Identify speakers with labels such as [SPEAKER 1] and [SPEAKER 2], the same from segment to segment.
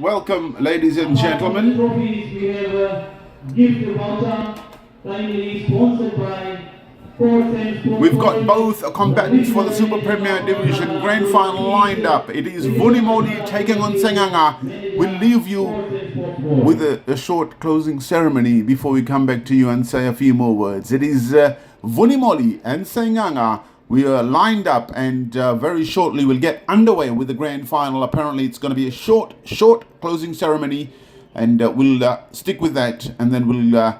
[SPEAKER 1] welcome, ladies and gentlemen.
[SPEAKER 2] Trophies, we have a gift voucher, kindly sponsored by
[SPEAKER 1] We've got both combatants for the Super Premier Division Grand Final lined up. It is Vunimoli taking on Seaqaqa. We'll leave you with a short closing ceremony before we come back to you and say a few more words. It is Vunimoli and Seaqaqa. We are lined up, and very shortly we'll get underway with the grand final. Apparently it's going to be a short closing ceremony, and we'll stick with that, and then we'll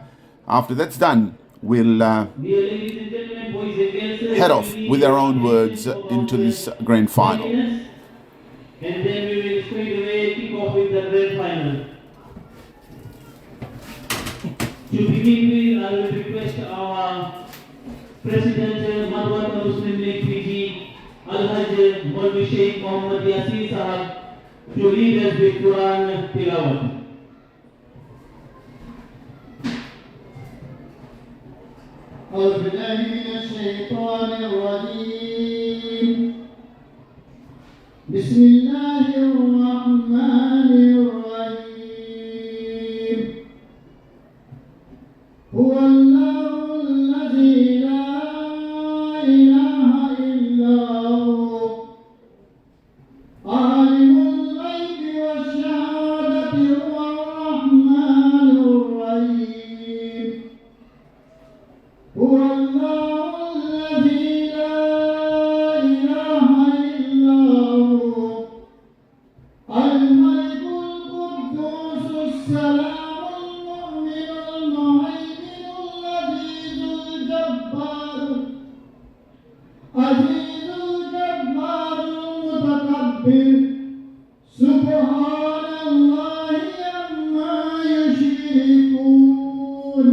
[SPEAKER 1] after that's done, we'll head off with our own words into this grand final.
[SPEAKER 2] And then we will straight away kick off with the grand final. To begin with, I will request our President Vanua Muslim League Fiji, Al-Hajj Maulvi Sheikh Muhammad Yasir Sahab, to lead us with Quran Tilawat.
[SPEAKER 3] أعوذ بالله من الشيطان الرجيم بسم الله الرحمن الرحيم هو الله الذي لا إله إلا هو عالم الغيب والشهادة هو الرحمن الرحيم هو الله الذي لا إله إلا هو الملك القدوس السلام المؤمن المهيمن العزيز الجبار عزيز الجبار المتكبر سبحان الله عما يشركون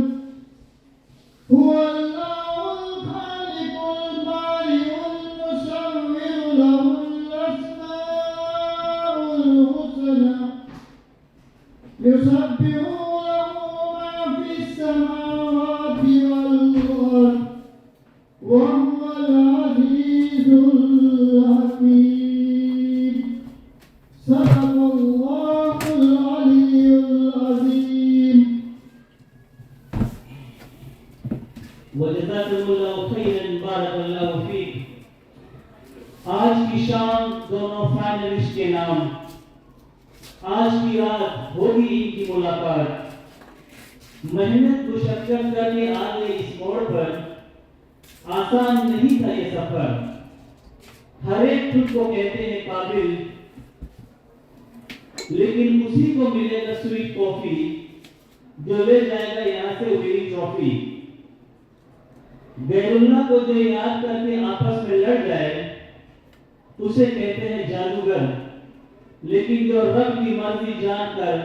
[SPEAKER 3] هو الله الخالق البارئ المصور له الأسماء الحسنى يسبح له ما في السماوات والأرض وهو العزيز الحكيم صدق الله العلي العظيم.
[SPEAKER 2] वजज़ाकुमुल्लाहु खैरन बारकल्लाहु Feke. आज की शाम दोनों finalist के नाम, आज की रात होगी इनकी मुलाकात। मेहनत मुशक्कत करके आ गए इस मोड़ पर, आसान नहीं था ये सफर। हर एक खुद को कहते हैं काबिल, लेकिन उसी को मिलेगा स्वीट कॉफी जो ले जाएगा यहाँ से विनिंग ट्रॉफी। गैरुल्लाह को जो याद करके आपस में लड़ जाए उसे कहते हैं जादूगर, लेकिन जो रब की मर्जी जानकर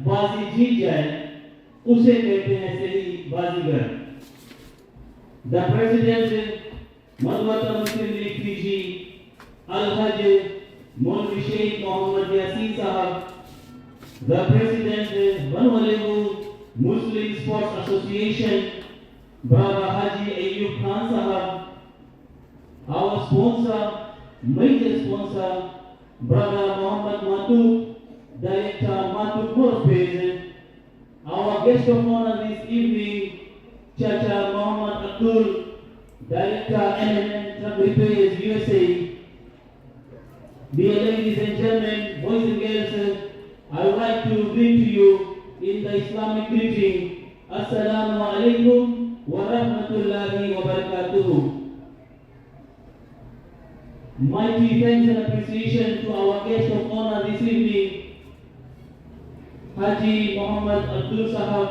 [SPEAKER 2] बाजी जीत जाए उसे कहते हैं सही बाजीगर। The president Vanua Muslim League Fiji, Al-Hajj Maulvi Sheikh Muhammad Yasir Sahab, the president Vanua Levu Muslim Sports Association, Brother Haji Ayyub Khan Sahab, our sponsor, major sponsor, Brother Muhammad Matuk, Director Matuk Morspes, our guest of honor this evening, Chacha Muhammad Abdul, Director NNN Truck Repairs USA. Dear ladies and gentlemen, boys and girls, I would like to greet to you in the Islamic greeting, Assalamu alaikum wa rahmatullahi wa barakatuhu. Mighty thanks and appreciation to our guest of honor this evening, Haji Muhammad Abdul Sahab,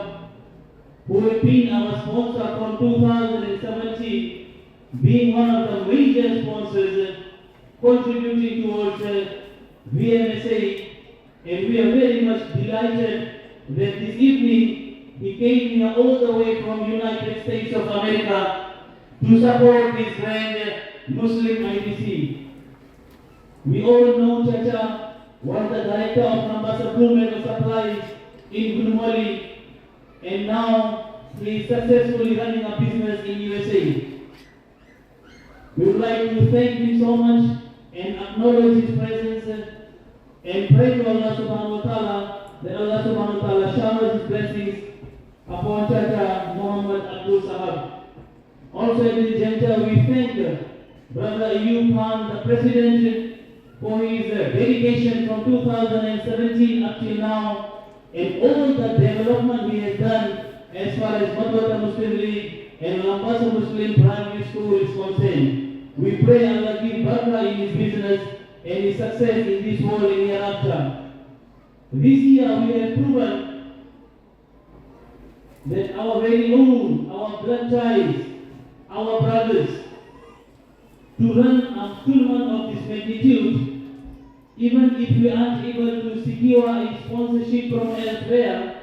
[SPEAKER 2] who has been our sponsor from 2017, being one of the major sponsors contributing towards VMSA, and we are very much delighted that this evening he came here all the way from United States of America to support this grand Muslim IDC. We all know Chacha was the director of LABASA Metal Supplies in Vunimoli, and now he is successfully running a business in USA. We would like to thank him so much and acknowledge his presence and pray to Allah subhanahu wa ta'ala that Allah subhanahu wa ta'ala showers His blessings upon Chacha Muhammad Abdul Sahab. Also, ladies and gentlemen, we thank Brother Ayub Khan, the President, for his dedication from 2017 up till now, and all the development he has done as far as Madhwata Muslim League and LABASA Muslim Primary School is concerned. We pray Allah give barakah in his business and his success in this world and hereafter. This year we have proven that our very own, our blood ties, our brothers, to run a tournament of this magnitude, even if we aren't able to secure a sponsorship from elsewhere,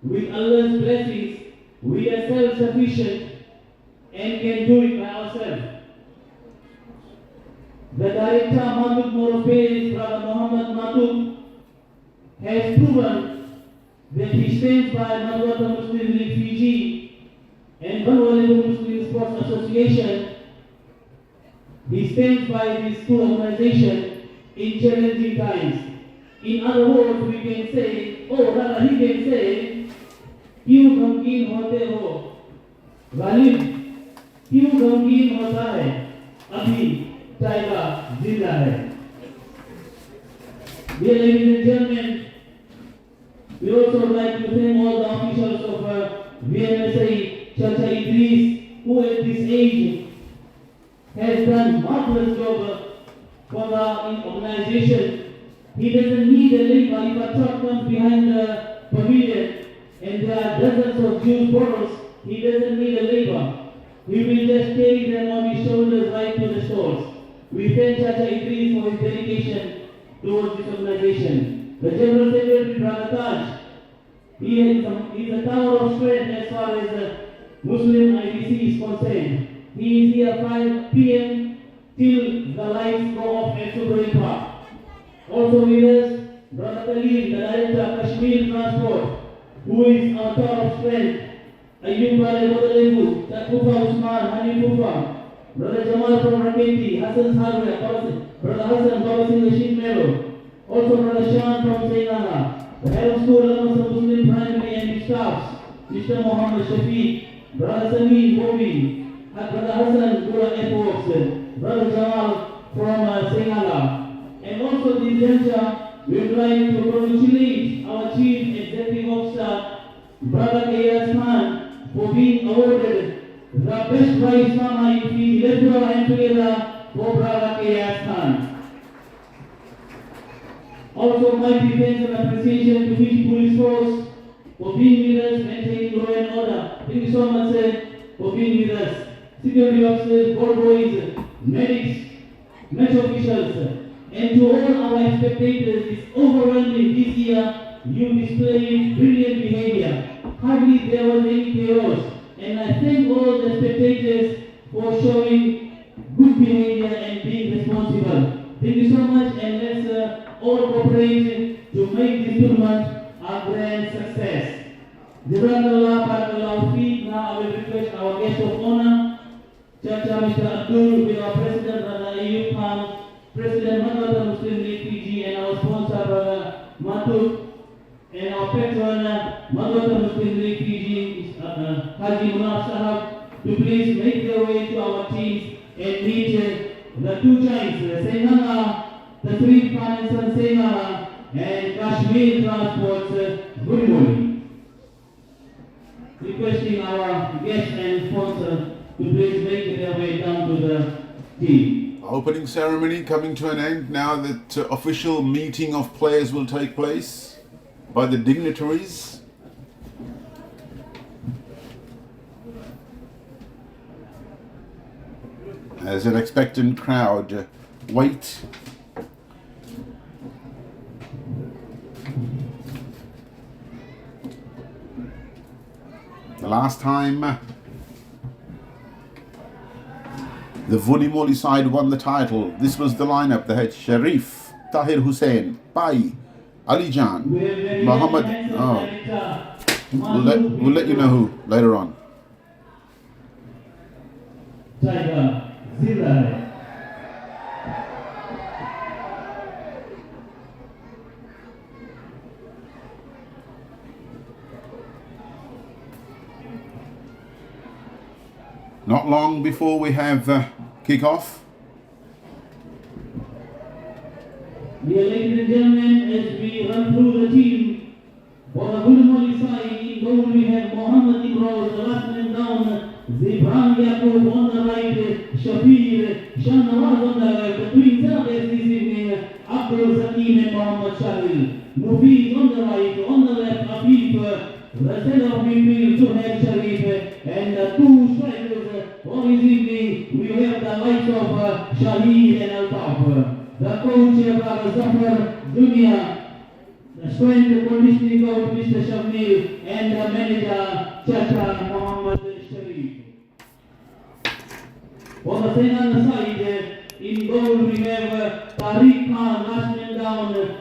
[SPEAKER 2] with Allah's blessings, we are self-sufficient and can do it by ourselves. The director, Matuk Morope's brother Muhammad Matuk, has proven that he stands by Madhwata Muslim League Fiji and Vanua Muslim Sports Association. He stands by these two organizations in challenging times. In other words, we can say, or rather he can say, क्यों गमगीन होते हो गालिब, क्यों गमगीन होता है, अभी tiger जिंदा है. Dear ladies and gentlemen, we also would like to thank all the officials of VMSA, Chacha Idris, who at this age has done marvelous job for the organization. He doesn't need a link, but if a truck comes behind the pavilion and there are dozens of juice bottles, he doesn't need a labor. He will just carry them on his shoulders right to the stores. We thank Chacha Idris for his dedication towards this organization. The General Secretary, Brother Taj, he is a tower of strength as far as Muslim IDC is concerned. He is here 5 p.m. till the lights go off at SUBRAIL Park. Also with us, Brother Khalil, the Director of Kashmir Transport, who is our tower of strength. Ayub Bale levu, Takufa Usman, Hani Kufa, Brother Jamal from Raketi, Hassan Salwe, Brother Hassan, Baba Singh Rashid Melo, also Brother Shan from Seaqaqa, the head of school, LABASA Muslim Primary and his staffs, Mr. Muhammad Shafiq, Brother Sami Bobi, Brother Hassan, Gura Airports, Brother Jamal from Seaqaqa. And also this juncture, we would like to congratulate our Chief Executive Officer, Brother K.S. Khan, for being awarded the Best Prize Farmer in Fiji. Let's put our hands together for Brother K.S. Khan. Also, my thanks and appreciation to Fiji Police Force for being with us, maintaining law and order. Thank you so much, sir, for being with us. Security officers, board boys, medics, metro officials, and to all our spectators, it's overwhelming this year. You displayed brilliant behavior. Hardly there was any chaos. And I thank all the spectators for showing good behavior and being responsible. Thank you so much, and let's all cooperate to make this tournament a grand success. Jazakallah, barakallahu feek. Now I will request our guest of honor, Chacha Mr. Abdul, with our President, Brother Ayub Khan, President Madhwata Muslim League Fiji, and our sponsor, Brother Matuk, and our patron, Madhwata Muslim League Fiji, Haji Munaf Sahab, to please make their way to our teams and meet the two giants, Seaqaqa, the three Khan and Son Seaqaqa, and Kashmir Transport's Vunimoli. Requesting our guest and sponsor to please make their way down to the team.
[SPEAKER 1] Opening ceremony coming to an end. Now that official meeting of players will take place by the dignitaries. As an expectant crowd wait. The last time the Vunimoli side won the title, this was the lineup. They had Sharif, Tahir Hussain, Pai, Ali Jan, Muhammad. We'll let you know who later on. Not long before we have kick-off.
[SPEAKER 2] Dear ladies and gentlemen, as we run through the team, for the Vunimoli side, in goal we have Mohammed Ibrahim, the last man down, Zibran Yaqub on the right, Shafir, Shanawaz on the left, the twins are there this evening, Abdul Zakim and Mohammed Sharil. Mufiz on the right, on the left, Afif, the center of midfield, Suhail Sharif, and the two strikers for this evening, we have the likes of Shahid and Altaf. The coach, Brother Zafar Junior, the strength and conditioning coach, Mr. Shamil, and the manager, Chacha Muhammad Sharif. For the Seaqaqa side, in goal we have Tariq Khan, last man down.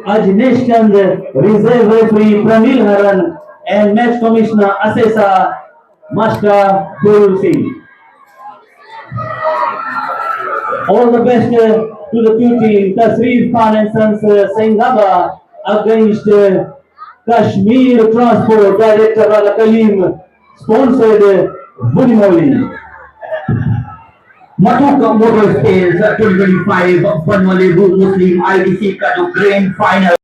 [SPEAKER 2] Ajnesh Chand, Reserve Referee Pramil Haran, and Match Commissioner Assessor Master Guru Singh. All the best to the two teams, Tasrif Khan and Sons Seaqaqa against Kashmir Transport Director Al Kalim, sponsored Vunimoli.
[SPEAKER 4] Matuka Motorsports 2025 Vanua Muslim IDC Kadu Grand Final.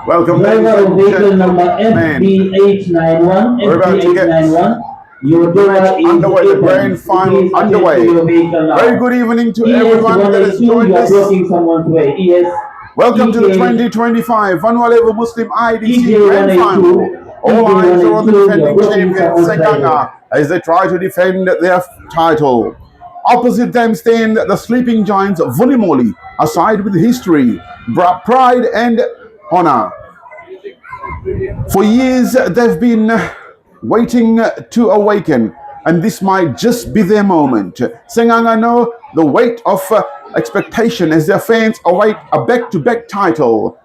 [SPEAKER 1] Welcome,
[SPEAKER 2] Driver of vehicle number
[SPEAKER 1] man.
[SPEAKER 2] FB891,
[SPEAKER 1] We're about to get
[SPEAKER 2] FB891. Your door is
[SPEAKER 1] underway, the
[SPEAKER 2] open.
[SPEAKER 1] grand final
[SPEAKER 2] Please attend
[SPEAKER 1] underway.
[SPEAKER 2] to your vehicle now.
[SPEAKER 1] Very good evening to
[SPEAKER 2] ES
[SPEAKER 1] everyone that has
[SPEAKER 2] 182,
[SPEAKER 1] joined
[SPEAKER 2] you are
[SPEAKER 1] us.
[SPEAKER 2] blocking someone's way. ES
[SPEAKER 1] Welcome to the
[SPEAKER 2] EK
[SPEAKER 1] 2025 Vanua Levu Muslim IDC
[SPEAKER 2] EK
[SPEAKER 1] Grand
[SPEAKER 2] 182,
[SPEAKER 1] Final. All eyes are on the
[SPEAKER 2] 182,
[SPEAKER 1] defending
[SPEAKER 2] you're blocking
[SPEAKER 1] champions
[SPEAKER 2] someone's
[SPEAKER 1] Seaqaqa as they try to defend their title. Opposite them stand the sleeping giants Vunimoli, a side with history, pride and honor. For years they've been waiting to awaken. and this might just be their moment. Seaqaqa know the weight of expectation as their fans await a back-to-back title.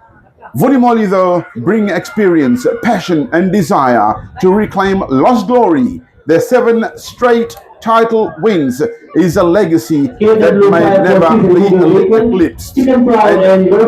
[SPEAKER 1] Vunimoli, though, bring experience, passion, and desire to reclaim lost glory. Their 7 straight title wins is a legacy that may never be eclipsed. And a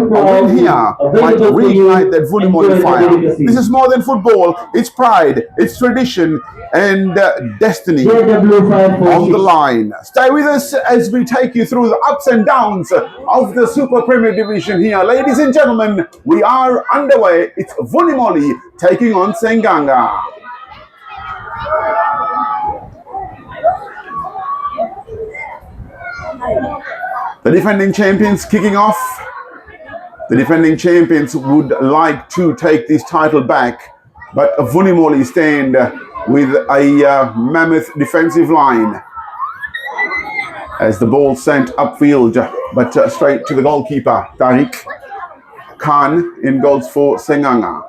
[SPEAKER 1] win here might reignite that Vunimoli fire. This is more than football. It's pride, it's tradition, and destiny on the line. Stay with us as we take you through the ups and downs of the Super Premier Division here. Ladies and gentlemen, we are underway. It's Vunimoli taking on Seaqaqa. The defending champions kicking off. The defending champions would like to take this title back, but Vunimoli stand with a mammoth defensive line as the ball sent upfield, but straight to the goalkeeper, Tariq Khan, in goals for Seaqaqa.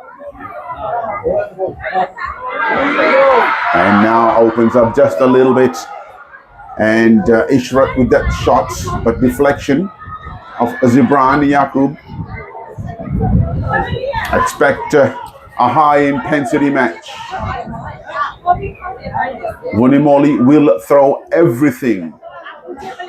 [SPEAKER 1] And now opens up just a little bit. And Ishrat with that shot, but deflection of Zibran Yaqub. Expect a high intensity match. Vunimoli will throw everything,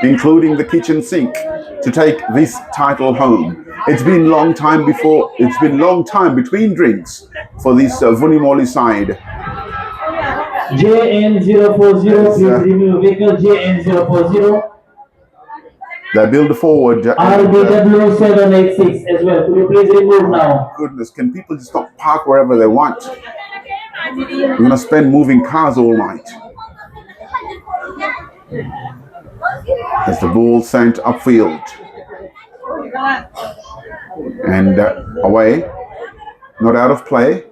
[SPEAKER 1] including the kitchen sink, to take this title home. It's been long time between drinks for this Vunimoli side.
[SPEAKER 2] JN040, please remove vehicle JN040.
[SPEAKER 1] They build forward.
[SPEAKER 2] RBW786 as well. Could you please remove now?
[SPEAKER 1] Goodness, can people just not park wherever they want? We're going to spend moving cars all night. As the ball sent upfield. And away. Not out of play.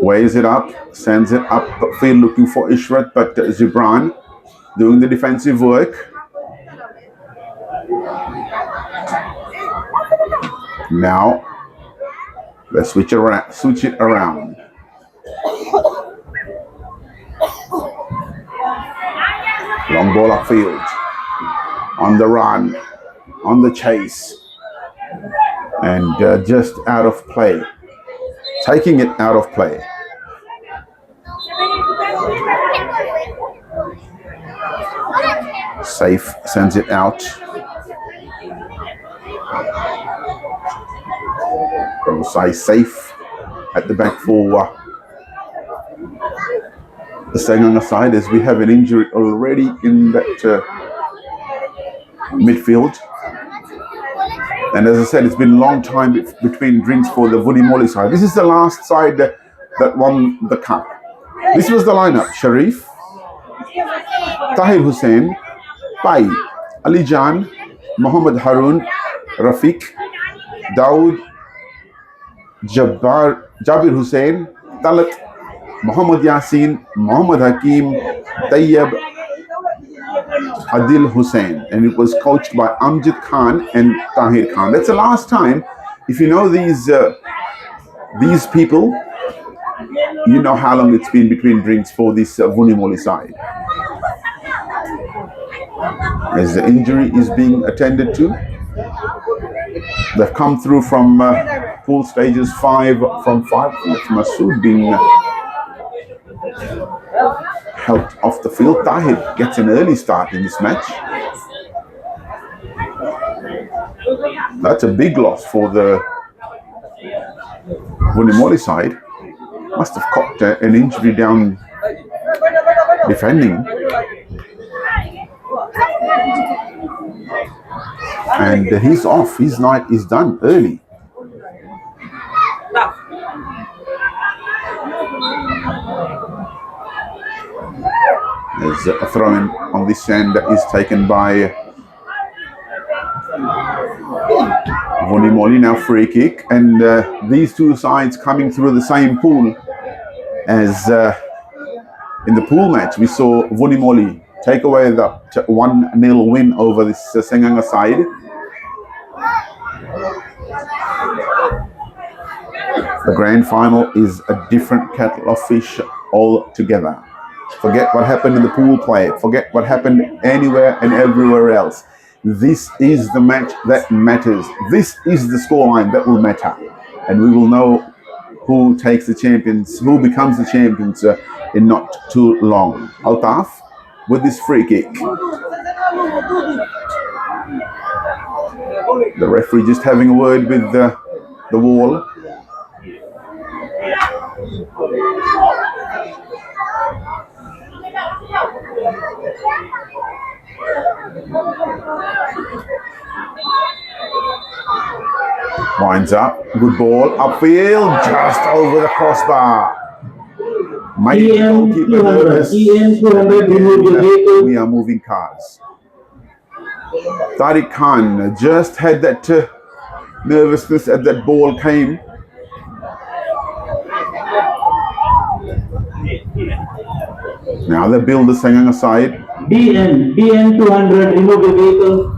[SPEAKER 1] Weighs it up, sends it up field looking for Ishrat, but Zibran doing the defensive work. Now, let's switch it around. Long ball upfield, on the run, on the chase, and just out of play. Taking it out of play. Safe sends it out. Size safe at the back for the Seaqaqa side, as we have an injury already in that midfield. And as I said, it's been a long time between drinks for the Vunimoli side. This is the last side that won the cup. This was the lineup. Sharif, Tahir Hussain, Pai, Ali Jan, Muhammad Harun, Rafiq, Dawood, Jabir Hussain, Talat, Muhammad Yasin, Muhammad Hakim, Tayyab, Adil Hussain, and it was coached by Amjad Khan and Tahir Khan. That's the last time. If you know these people, you know how long it's been between drinks for this Vunimoli side. As the injury is being attended to, they've come through from pool stages 5 from 5. With Masood being helped off the field. Tahir gets an early start in this match. That's a big loss for the Vunimoli side. Must have caught an injury down defending. And he's off. His night is done early. As a throw-in on this end is taken by Vunimoli. Now free kick, and these two sides coming through the same pool as in the pool match. We saw Vunimoli take away the 1-0 win over this Seaqaqa side. The grand final is a different kettle of fish altogether. Forget what happened in the pool play. Forget what happened anywhere and everywhere else. This is the match that matters. This is the scoreline that will matter. And we will know who takes the champions, who becomes the champions in not too long. Altaf with this free kick. The referee just having a word with the wall. Winds up, good ball, upfield, just over the crossbar. Made the goalkeeper nervous. We are moving cars. Tariq Khan just had that nervousness as that ball came. Now they build the Seaqaqa side.
[SPEAKER 2] DN 200, remove the vehicle.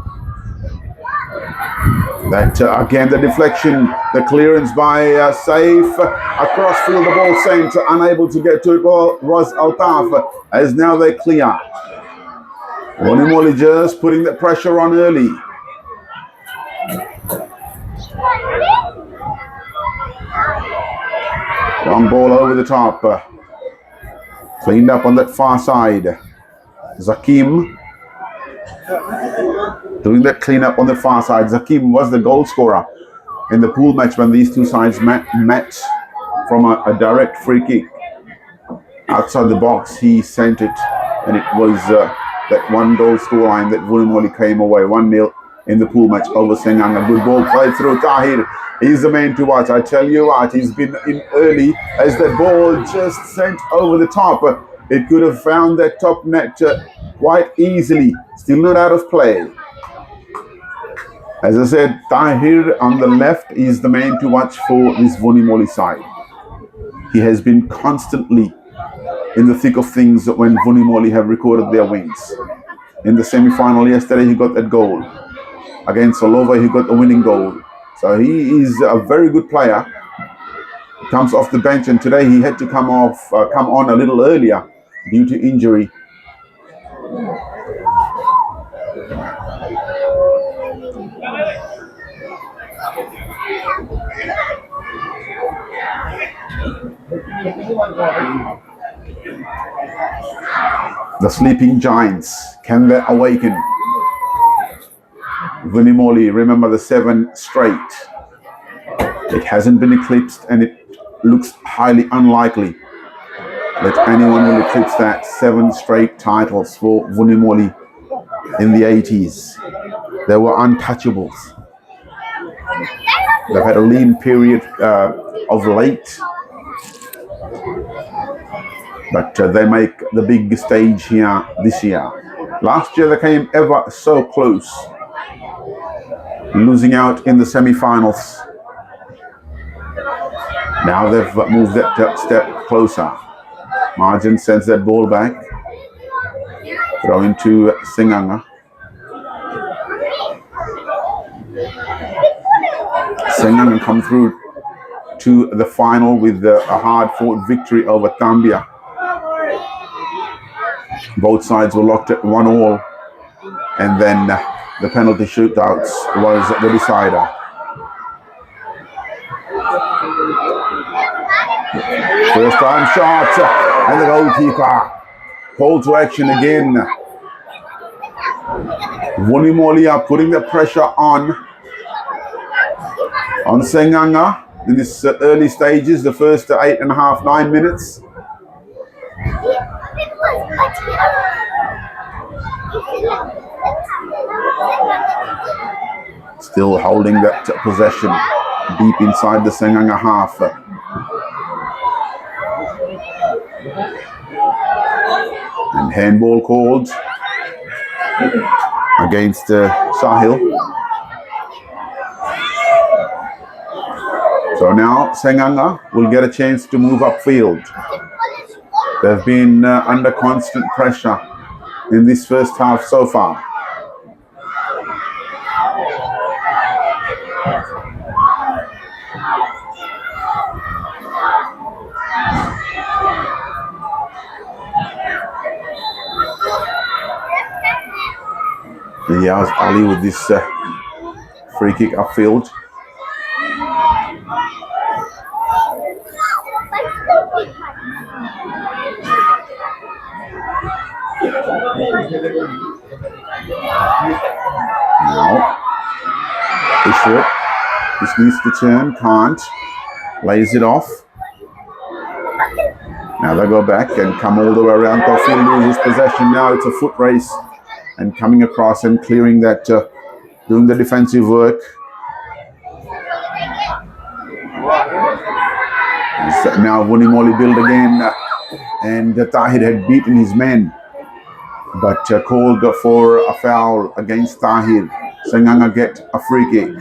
[SPEAKER 1] That again, the deflection, the clearance by Saif across field, the ball sent, unable to get to it was Altaf, as now they clear. Vunimoli just putting the pressure on early. One ball over the top. Cleaned up on that far side. Zakim doing that cleanup on the far side. Zakim was the goal scorer in the pool match when these two sides met from a direct free kick. Outside the box, he sent it, and it was that one goal scoreline that Vunimoli came away 1-0 in the pool match over Seaqaqa. Good ball played through. Tahir, he's the man to watch. I tell you what, he's been in early as the ball just sent over the top. It could have found that top net quite easily. Still not out of play. As I said, Tahir on the left is the man to watch for this Vunimoli side. He has been constantly in the thick of things when Vunimoli have recorded their wins. In the semi-final yesterday, he got that goal. Against Solova, he got the winning goal. So he is a very good player. He comes off the bench, and today he had to come on a little earlier due to injury. The sleeping giants, can they awaken? Vunimoli, remember the 7 straight. It hasn't been eclipsed, and it looks highly unlikely that anyone will eclipse that. 7 straight titles for Vunimoli in the 80s. They were untouchables. They've had a lean period of late, but they make the big stage here this year. Last year they came ever so close, losing out in the semi-finals. Now they've moved that step closer. Margin sends that ball back. Throw into Seaqaqa. Seaqaqa come through to the final with a hard-fought victory over Thambia. Both sides were locked at 1-1, and then the penalty shootouts was the decider. First time shot, and the goalkeeper called to action again. Vunimoli are putting the pressure on Seaqaqa in this early stages, the first 8.5, 9 minutes. Still holding that possession deep inside the Seaqaqa half. And handball called against Sahil. So now Seaqaqa will get a chance to move upfield. They've been under constant pressure in this first half so far. Here's Ali with this free kick upfield. Now, Bishop. This needs to turn, can't. Lays it off. Now they go back and come all the way around. Tawfiq loses possession. Now it's a foot race and coming across and clearing that, doing the defensive work. So now Vunimoli build again, and Tahir had beaten his men, but called for a foul against Tahir. Seaqaqa get a free kick.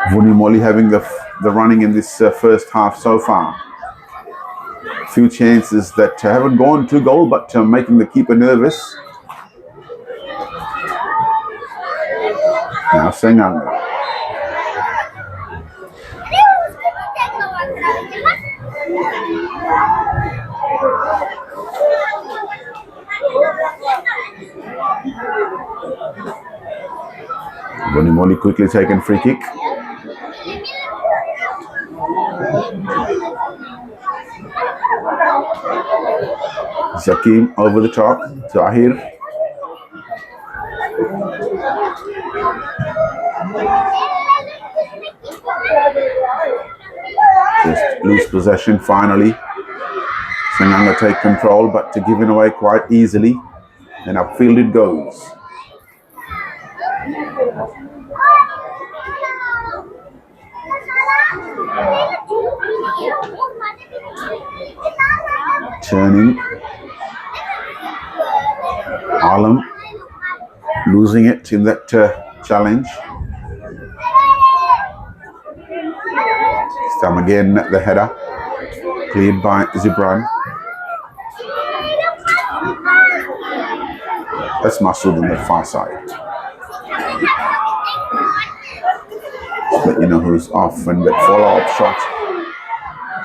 [SPEAKER 1] Vunimoli having the running in this first half so far. Few chances that haven't gone to goal, but making the keeper nervous. Now Seaqaqa. Vunimoli quickly taken free kick. Zakim over the top. Tahir. Just lose possession finally. Seaqaqa take control, but to give it away quite easily. And upfield it goes. Turning. Alam losing it in that challenge. This time again the header cleared by Zibran. That's Masood on the far side. Just let you know who's off, and that follow-up shot.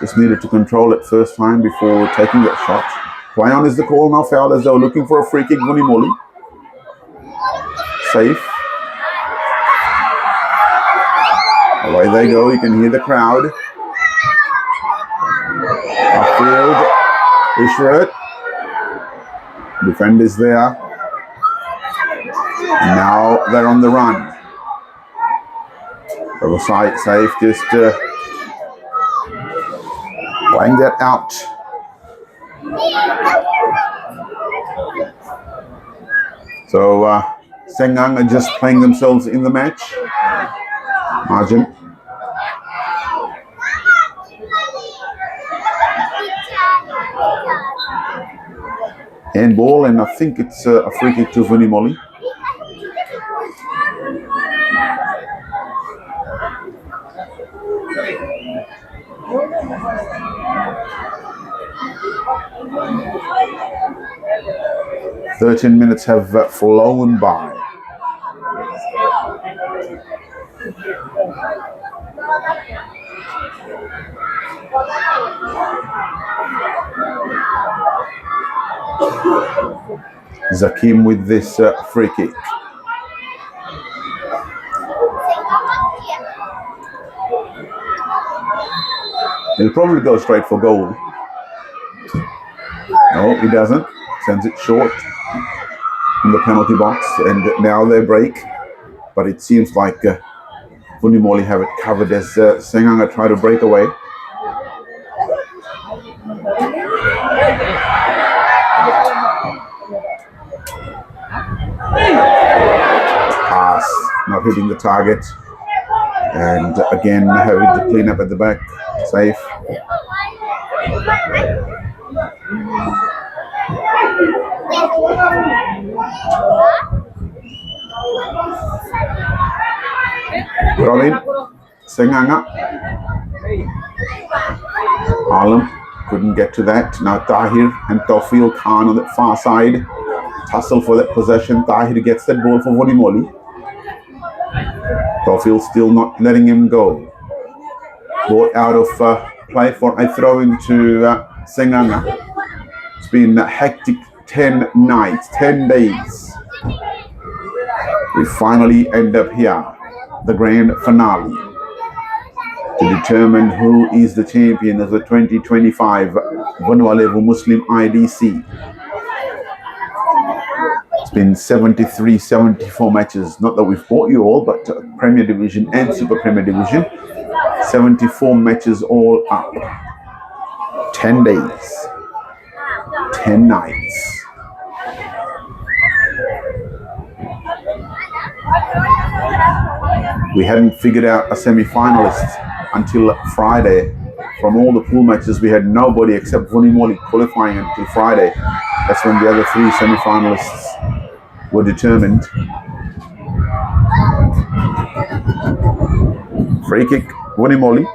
[SPEAKER 1] Just needed to control it first time before taking that shot. Play on is the call now. Foul as though looking for a free kick. Vunimoli. Safe. Away they go. You can hear the crowd. Upfield. Ishrat. Defenders there. Now they're on the run. Double side safe. Just playing that out. So Seaqaqa are just playing themselves in the match. Margin. Handball, and I think it's a free kick to Vunimoli. "13 minutes have flown by. Zakim with this free kick. He'll probably go straight for goal. No, he doesn't. Sends it short in the penalty box, and now they break. But it seems like Vunimoli have it covered as Seaqaqa try to break away. Pass, not hitting the target. And again, having to clean up at the back. Safe. Robin, Seaqaqa. Alam couldn't get to that. Now Tahir and Tawfiq Khan on the far side. tussle for that possession. Tahir gets that ball for Vunimoli. Tofil still not letting him go. Ball out of play for a throw into Seaqaqa. It's been a hectic 10 nights, 10 days. We finally end up here, the grand finale, to determine who is the champion of the 2025 Vanua levu Muslim IDC. It's been 73, 74 matches. Not that we've bought you all, but Premier Division and Super Premier Division. 74 matches all up. 10 days. 10 nights. We hadn't figured out a semi-finalist until Friday. From all the pool matches, we had nobody except Vunimoli qualifying until Friday. That's when the other three semi-finalists were determined. Free kick, Vunimoli.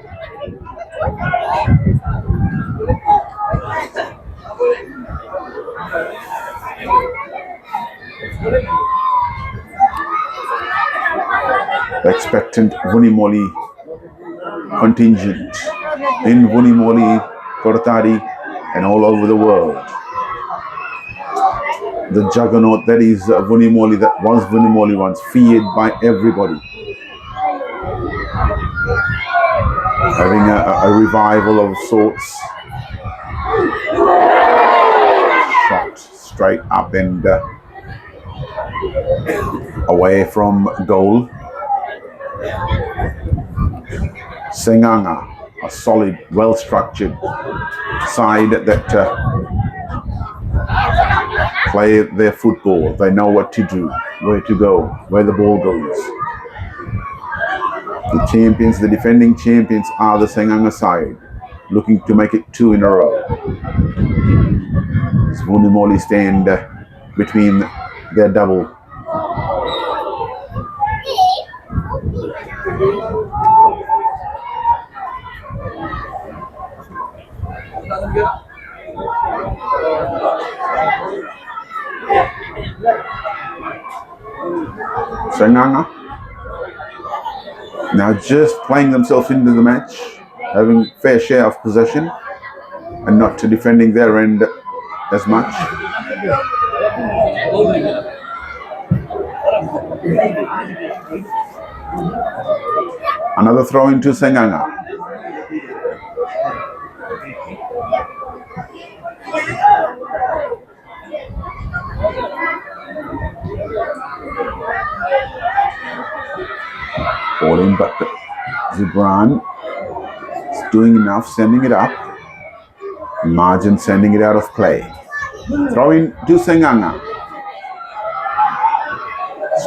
[SPEAKER 1] The expectant Vunimoli contingent in Vunimoli, Kortari, and all over the world. The juggernaut that is Vunimoli, that was Vunimoli once, feared by everybody. Having a revival of sorts. Shot straight up and away from goal. Seaqaqa, a solid, well-structured side that play their football. They know what to do, where to go, where the ball goes. The champions, the defending champions, are the Seaqaqa side, looking to make it 2 in a row. Vunimoli stand between their double. Seaqaqa now just playing themselves into the match, having fair share of possession and not to defending their end as much. Another throw into Seaqaqa. Ball in, but Zibran is doing enough, sending it up. Margin sending it out of play. Throw in to Seaqaqa.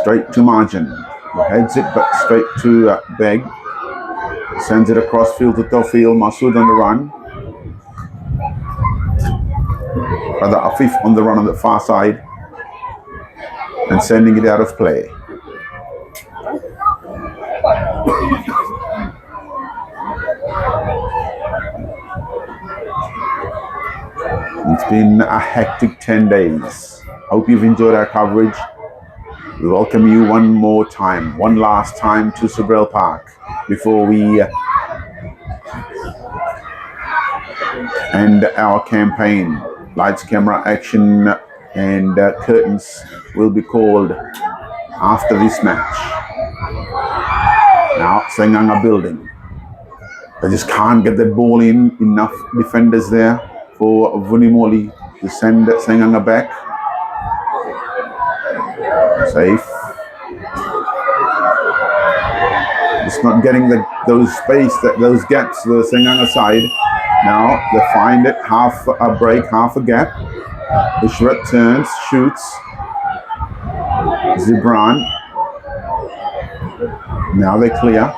[SPEAKER 1] Straight to Margin. Heads it, but straight to Beg. Sends it across field to Tofil. Masood on the run. Rather, Afif on the run on the far side. And sending it out of play. It's been a hectic 10 days. Hope you've enjoyed our coverage. We welcome you one more time, one last time to SUBRAIL Park before we end our campaign. Lights, camera, action, and curtains will be called after this match. Now, Seaqaqa building. They just can't get that ball in. Enough defenders there for Vunimoli to send Seaqaqa back. Safe. Just not getting those space, those gaps, the Seaqaqa side. Now they find it, half a break, half a gap. Ishrat turns, shoots. Zibran. Now they clear.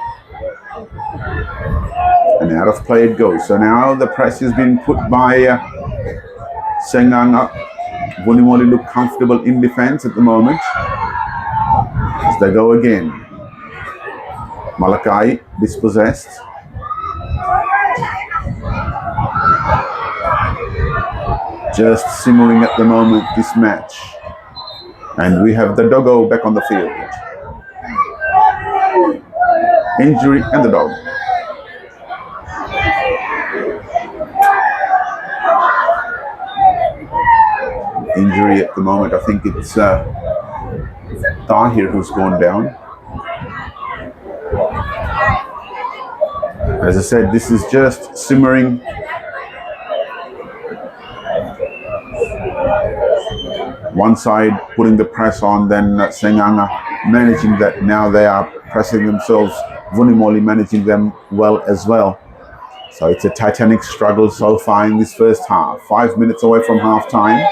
[SPEAKER 1] And out of play it goes. So now the press has been put by Seaqaqa. Vunimoli look comfortable in defense at the moment. As they go again. Malakai dispossessed. Just simmering at the moment, this match. And we have the doggo back on the field. Injury and the dog. Injury at the moment, I think it's Tahir who's gone down. As I said, this is just simmering. One side putting the press on, then Seaqaqa managing that. Now they are pressing themselves. Vunimoli managing them well as well. So it's a titanic struggle so far in this first half. 5 minutes away from half time.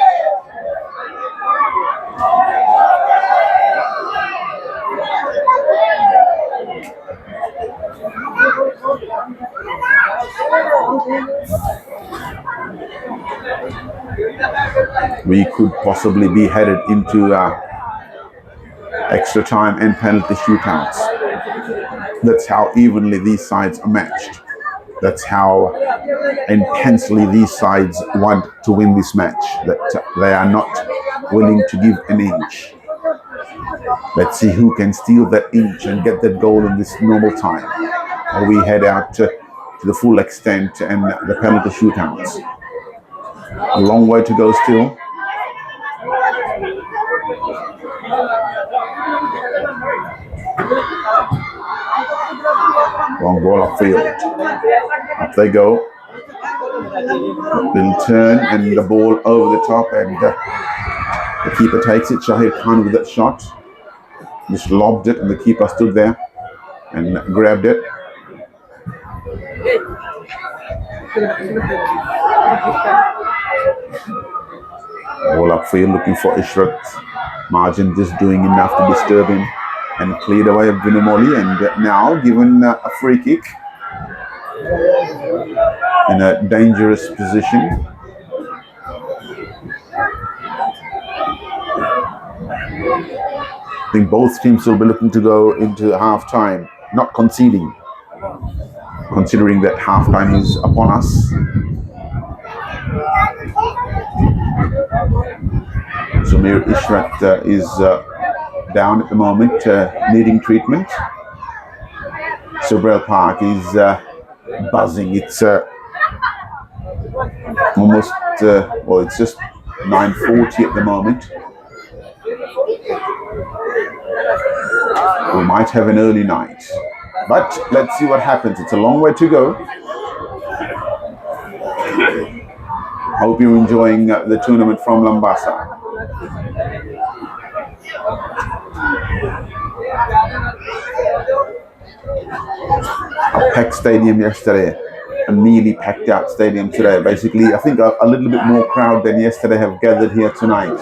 [SPEAKER 1] We could possibly be headed into extra time and penalty shootouts. That's how evenly these sides are matched. That's how intensely these sides want to win this match. That they are not willing to give an inch. Let's see who can steal that inch and get that goal in this normal time. Or we head out to the full extent and the penalty shootouts. A long way to go still. Long ball upfield. Up they go. Little turn and the ball over the top, and the keeper takes it. Shahid Khan with that shot. Just lobbed it, and the keeper stood there and grabbed it. Ball upfield looking for Ishrat. Margin just doing enough to disturb him, and cleared away of Vunimoli, and now given a free kick in a dangerous position. I think both teams will be looking to go into half time, not conceding, considering that half time is upon us. Samir Ishrat is down at the moment, needing treatment. SUBRAIL Park is buzzing. It's almost, well, it's just 9:40 at the moment. We might have an early night, but let's see what happens. It's a long way to go. Hope you're enjoying the tournament from LABASA. A packed stadium yesterday, a nearly packed out stadium today. Basically, I think a little bit more crowd than yesterday have gathered here tonight.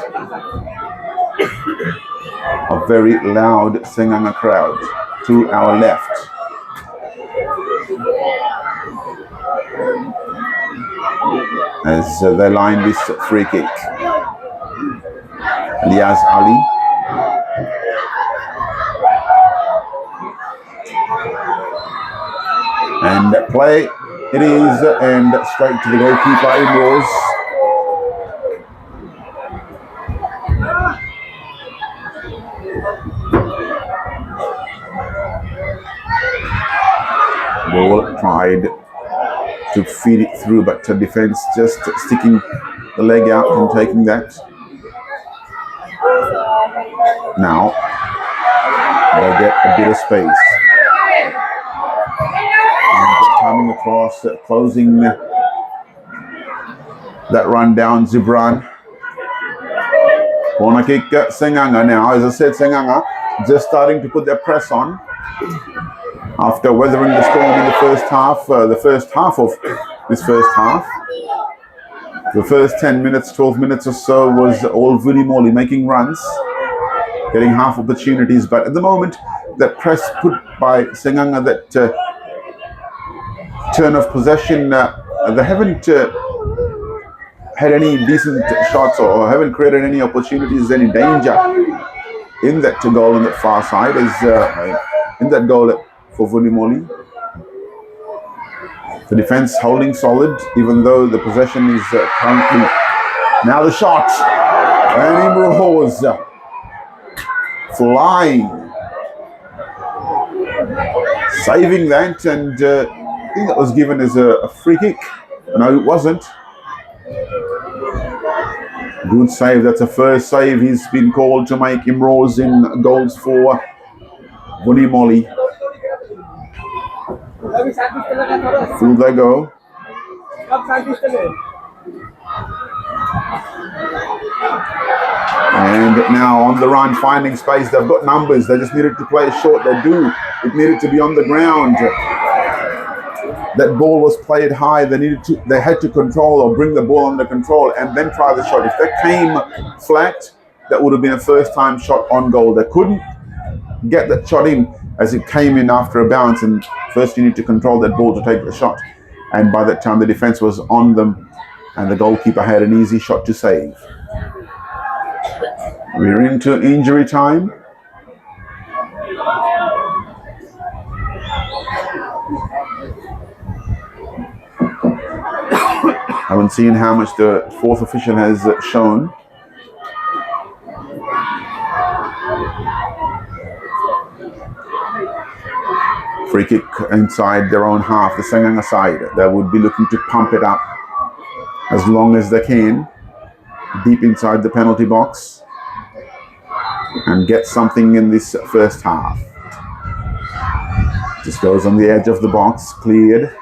[SPEAKER 1] A very loud Seaqaqa crowd to our left. As they line this free kick. Liaz Ali. And play it is, and straight to the goalkeeper indoors. Ball tried to feed it through, but the defense just sticking the leg out and taking that. Now they get a bit of space. Coming across, closing that run down, Zibran. Corner kick, Seaqaqa now. As I said, Seaqaqa just starting to put their press on after weathering the storm in the first half. The first half of this first half. The first 10 minutes, 12 minutes or so was all Vunimoli making runs, getting half opportunities. But at the moment, that press put by Seaqaqa, that turn of possession, they haven't had any decent shots or haven't created any opportunities, any danger in that goal on the far side, as in that goal for Vunimoli. The defense holding solid, even though the possession is currently. Now the shot, and Imru Hawes flying, saving that, and I think that was given as a free kick. No, it wasn't. Good save. That's a first save he's been called to make inroads in goals for Vunimoli. Through they go. And now on the run, finding space. They've got numbers. They just needed to play short. They do. It needed to be on the ground. That ball was played high. They had to control or bring the ball under control and then try the shot. If that came flat, that would have been a first-time shot on goal. They couldn't get that shot in as it came in after a bounce, and first you need to control that ball to take the shot. And by that time the defense was on them and the goalkeeper had an easy shot to save. We're into injury time. I haven't seen how much the fourth official has shown. Free kick inside their own half, the Seaqaqa side. They would be looking to pump it up as long as they can, deep inside the penalty box, and get something in this first half. Just goes on the edge of the box, cleared.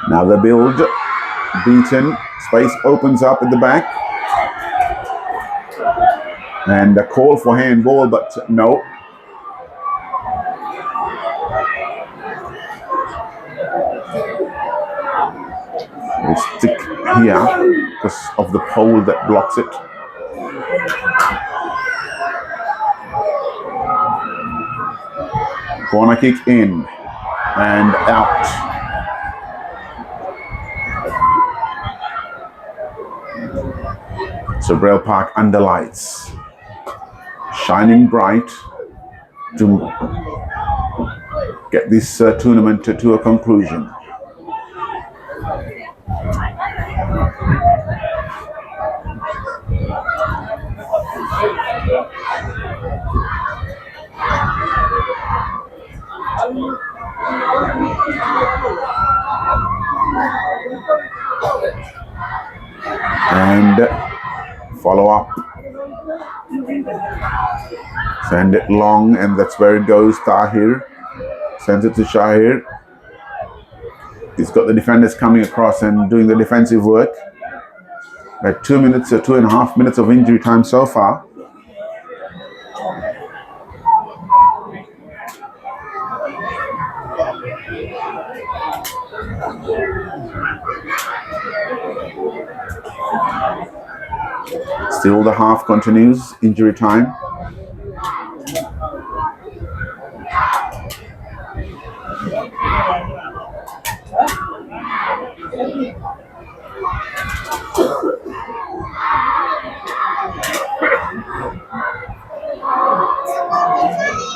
[SPEAKER 1] Now the build, beaten, space opens up at the back. And a call for handball, but no. We'll stick here because of the pole that blocks it. Corner kick in and out. SUBRAIL Park under lights, shining bright to get this tournament to a conclusion. And follow up. Send it long, and that's where it goes. Tahir sends it to Shahir. He's got the defenders coming across and doing the defensive work. At 2 minutes or 2.5 minutes of injury time so far. Still the half continues, injury time.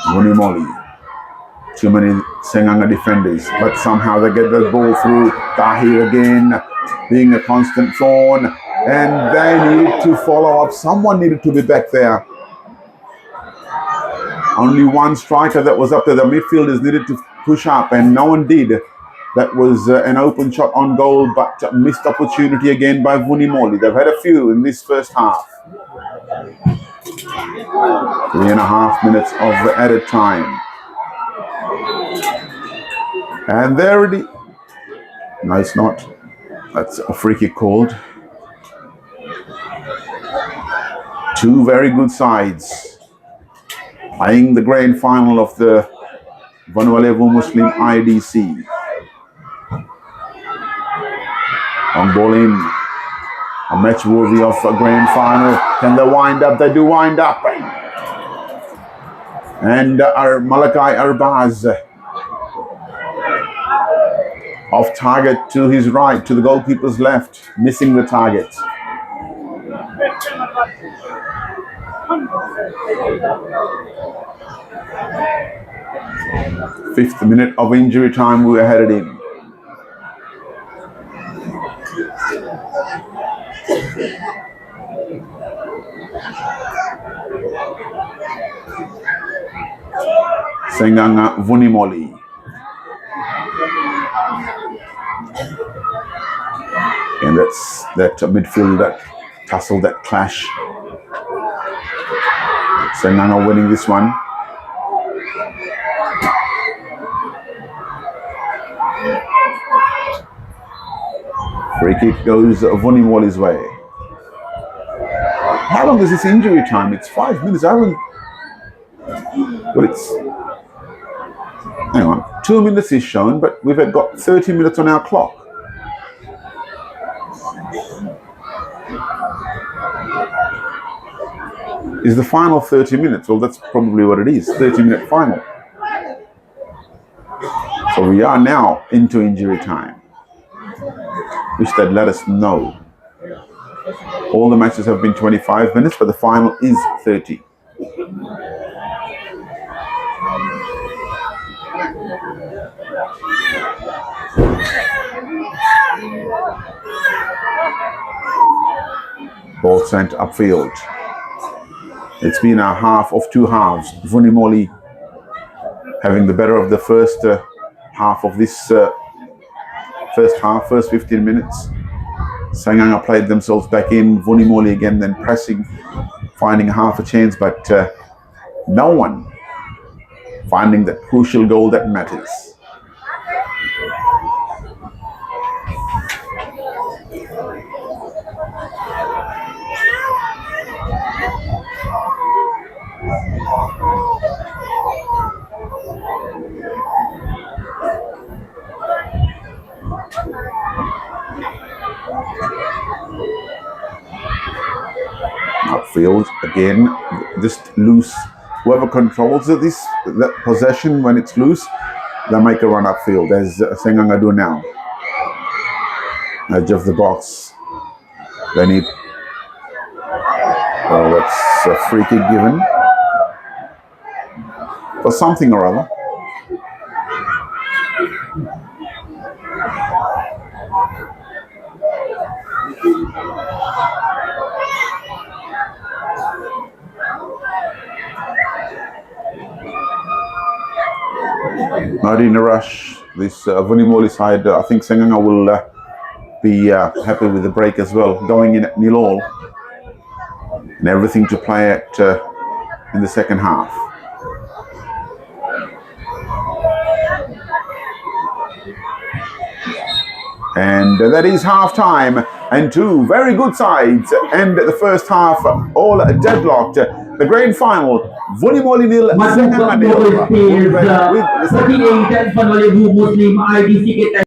[SPEAKER 1] Vunimoli. Too many Seaqaqa defenders, but somehow they get the ball through. Tahir again, being a constant thorn. And they need to follow up. Someone needed to be back there. Only one striker that was up there. The midfielders needed to push up, and no one did. That was an open shot on goal, but missed opportunity again by Vunimoli. They've had a few in this first half. 3.5 minutes of added time. And there it is. No, it's not. That's a free kick called. Two very good sides playing the grand final of the Vanua levu Muslim IDC. On ball in, a match worthy of a grand final. Can they wind up? They do wind up. And our Malakai Arbaz off target to his right, to the goalkeeper's left, missing the target. Fifth minute of injury time, we are headed in. Seaqaqa Vunimoli. And that's that midfield, that tussle, that clash. Seaqaqa winning this one. Free kick goes Vunimoli's way. How long is this injury time? It's 5 minutes. I haven't. Well, it's. Hang on. 2 minutes is shown, but we've got 30 minutes on our clock. Is the final 30 minutes? Well, that's probably what it is. 30-minute final. So we are now into injury time. Wish they'd let us know. All the matches have been 25 minutes, but the final is 30. Ball sent upfield. It's been a half of two halves. Vunimoli having the better of the first half of this first 15 minutes. Seaqaqa played themselves back in. Vunimoli again, then pressing, finding half a chance, but no one finding that crucial goal that matters. Upfield again, just loose. Whoever controls that possession when it's loose, they make a run upfield, as Seaqaqa do now. Edge of the box. They need. Oh, that's a free kick given for something or other. Not in a rush. This Vunimoli side, I think Seaqaqa will be happy with the break as well, going in at 0-0 and everything to play at in the second half. And that is half time, and two very good sides end the first half all deadlocked. The grand final, Vunimoli 0, Seaqaqa 0.
[SPEAKER 4] With the 48 Vanua Muslim IDC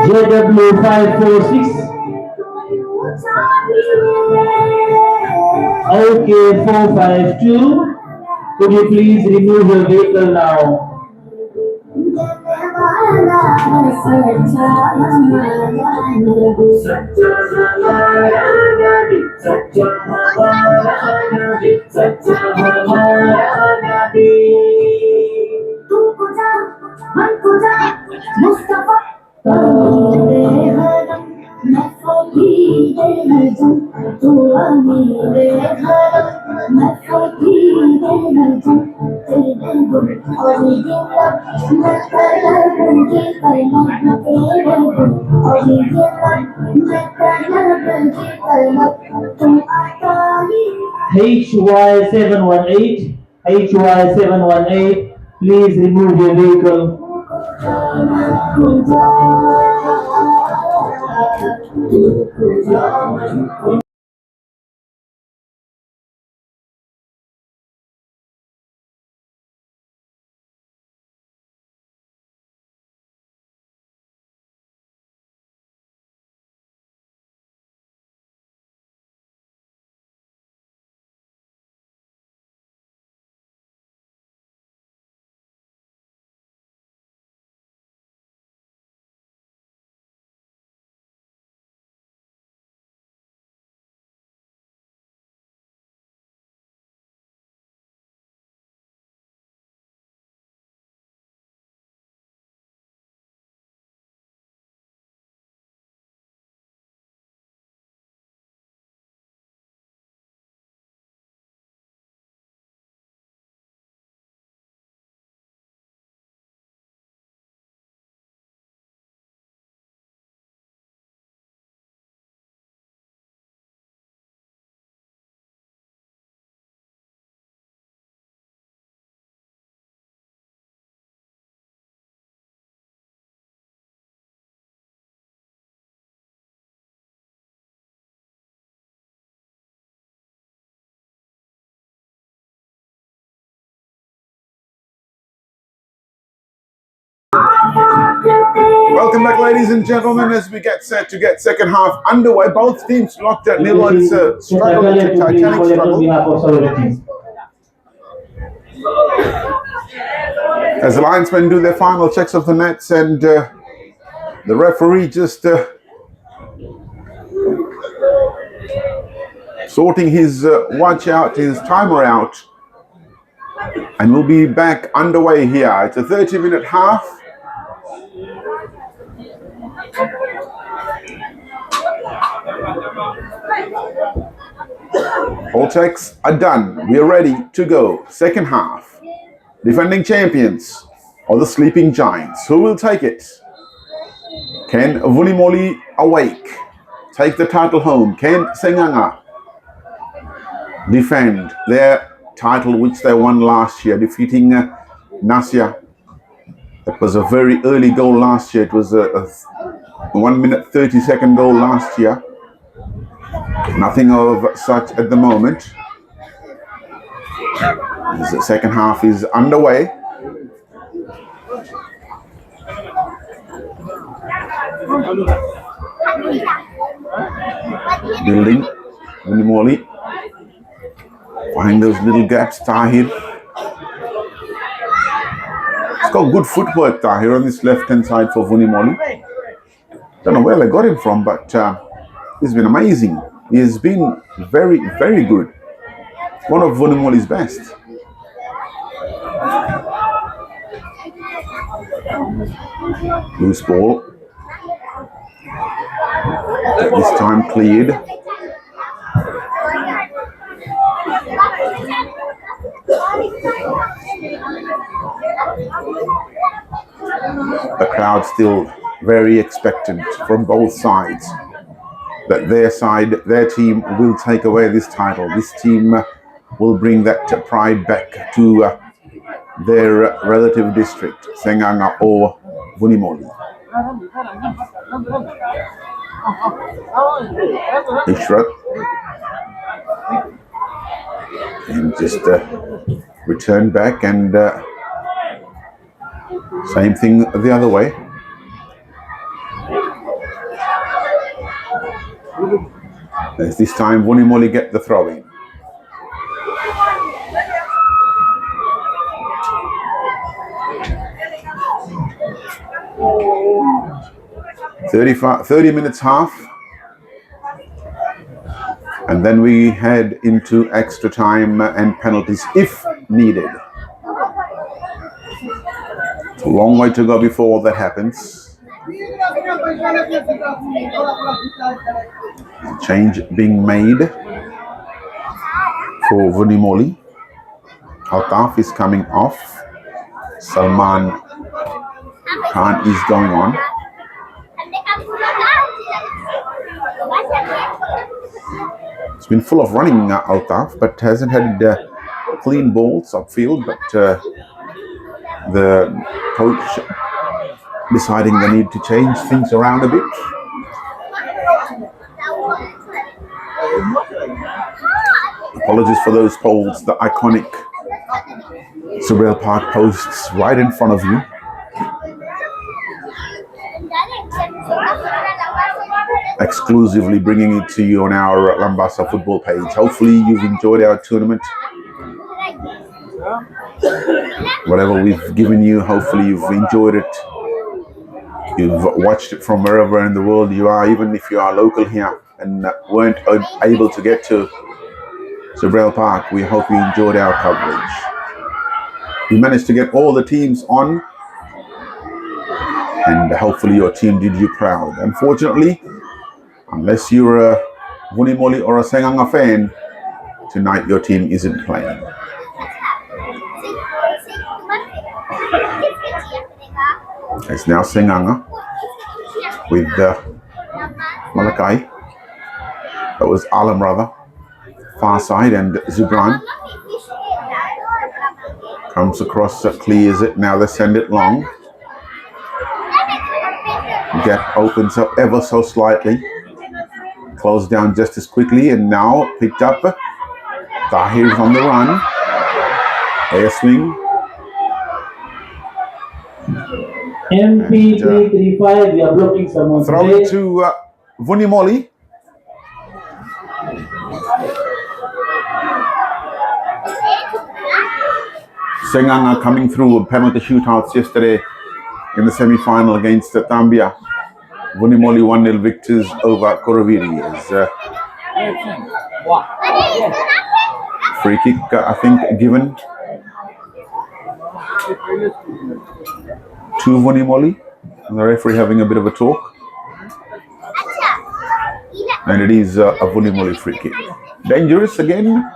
[SPEAKER 2] JW546. OK 452. Could you please remove your vehicle now? HY718, HY718, please remove your vehicle.
[SPEAKER 1] Welcome back, ladies and gentlemen, as we get set to get second half underway. Both teams locked at nil on. It's a struggle, it's a titanic struggle. As the linesmen do their final checks of the nets, and the referee just sorting his watch out, his timer out, and we'll be back underway here. It's a 30-minute half. All checks are done. We are ready to go. Second half. Defending champions or the sleeping giants. Who will take it? Can Vunimoli awake? Take the title home. Can Seaqaqa defend their title which they won last year, defeating Nasya? That was a very early goal last year. It was a 1 minute 30-second goal last year. Nothing of such at the moment. The second half is underway. Building. Vunimoli. Find those little gaps, Tahir. He's got good footwork, Tahir, on this left-hand side for Vunimoli. Don't know where they got him from, but he's been amazing. He has been very, very good. One of Vunimoli's best. Loose ball. This time cleared. The crowd still very expectant from both sides that their side, their team will take away this title. This team will bring that pride back to their relative district, Seaqaqa or Vunimoli. Ishrat. And just return back and same thing the other way. As this time Vunimoli get the throw in. – 30 minutes half, and then we head into extra time and penalties if needed. It's a long way to go before that happens. Change being made for Vunimoli. Altaf is coming off. Salman Khan is going on. It's been full of running, Altaf, but hasn't had clean balls upfield. But the coach deciding the need to change things around a bit. Apologies for those poles, the iconic SUBRAIL Park posts right in front of you. Exclusively bringing it to you on our LABASA football page. Hopefully you've enjoyed our tournament. Whatever we've given you, hopefully you've enjoyed it. You've watched it from wherever in the world you are, even if you are local here and weren't able to get to SUBRAIL Park. We hope you enjoyed our coverage. We managed to get all the teams on, and hopefully your team did you proud. Unfortunately, unless you're a Vunimoli or a Seaqaqa fan, tonight your team isn't playing. It's now Seaqaqa with Malakai. That was Alam rather. Far side, and Zubran comes across, clears it. Now they send it long. Gap opens up ever so slightly. Closed down just as quickly, and now picked up. Tahir's on the run. Air swing.
[SPEAKER 2] MP335, we are blocking someone.
[SPEAKER 1] Throw it to Vunimoli. Seaqaqa coming through penalty shootouts yesterday in the semi-final against Zambia. Vunimoli 1-0 victors over Koroviri. Free kick, I think, given to Vunimoli. And the referee having a bit of a talk. And it is a Vunimoli free kick. Dangerous again.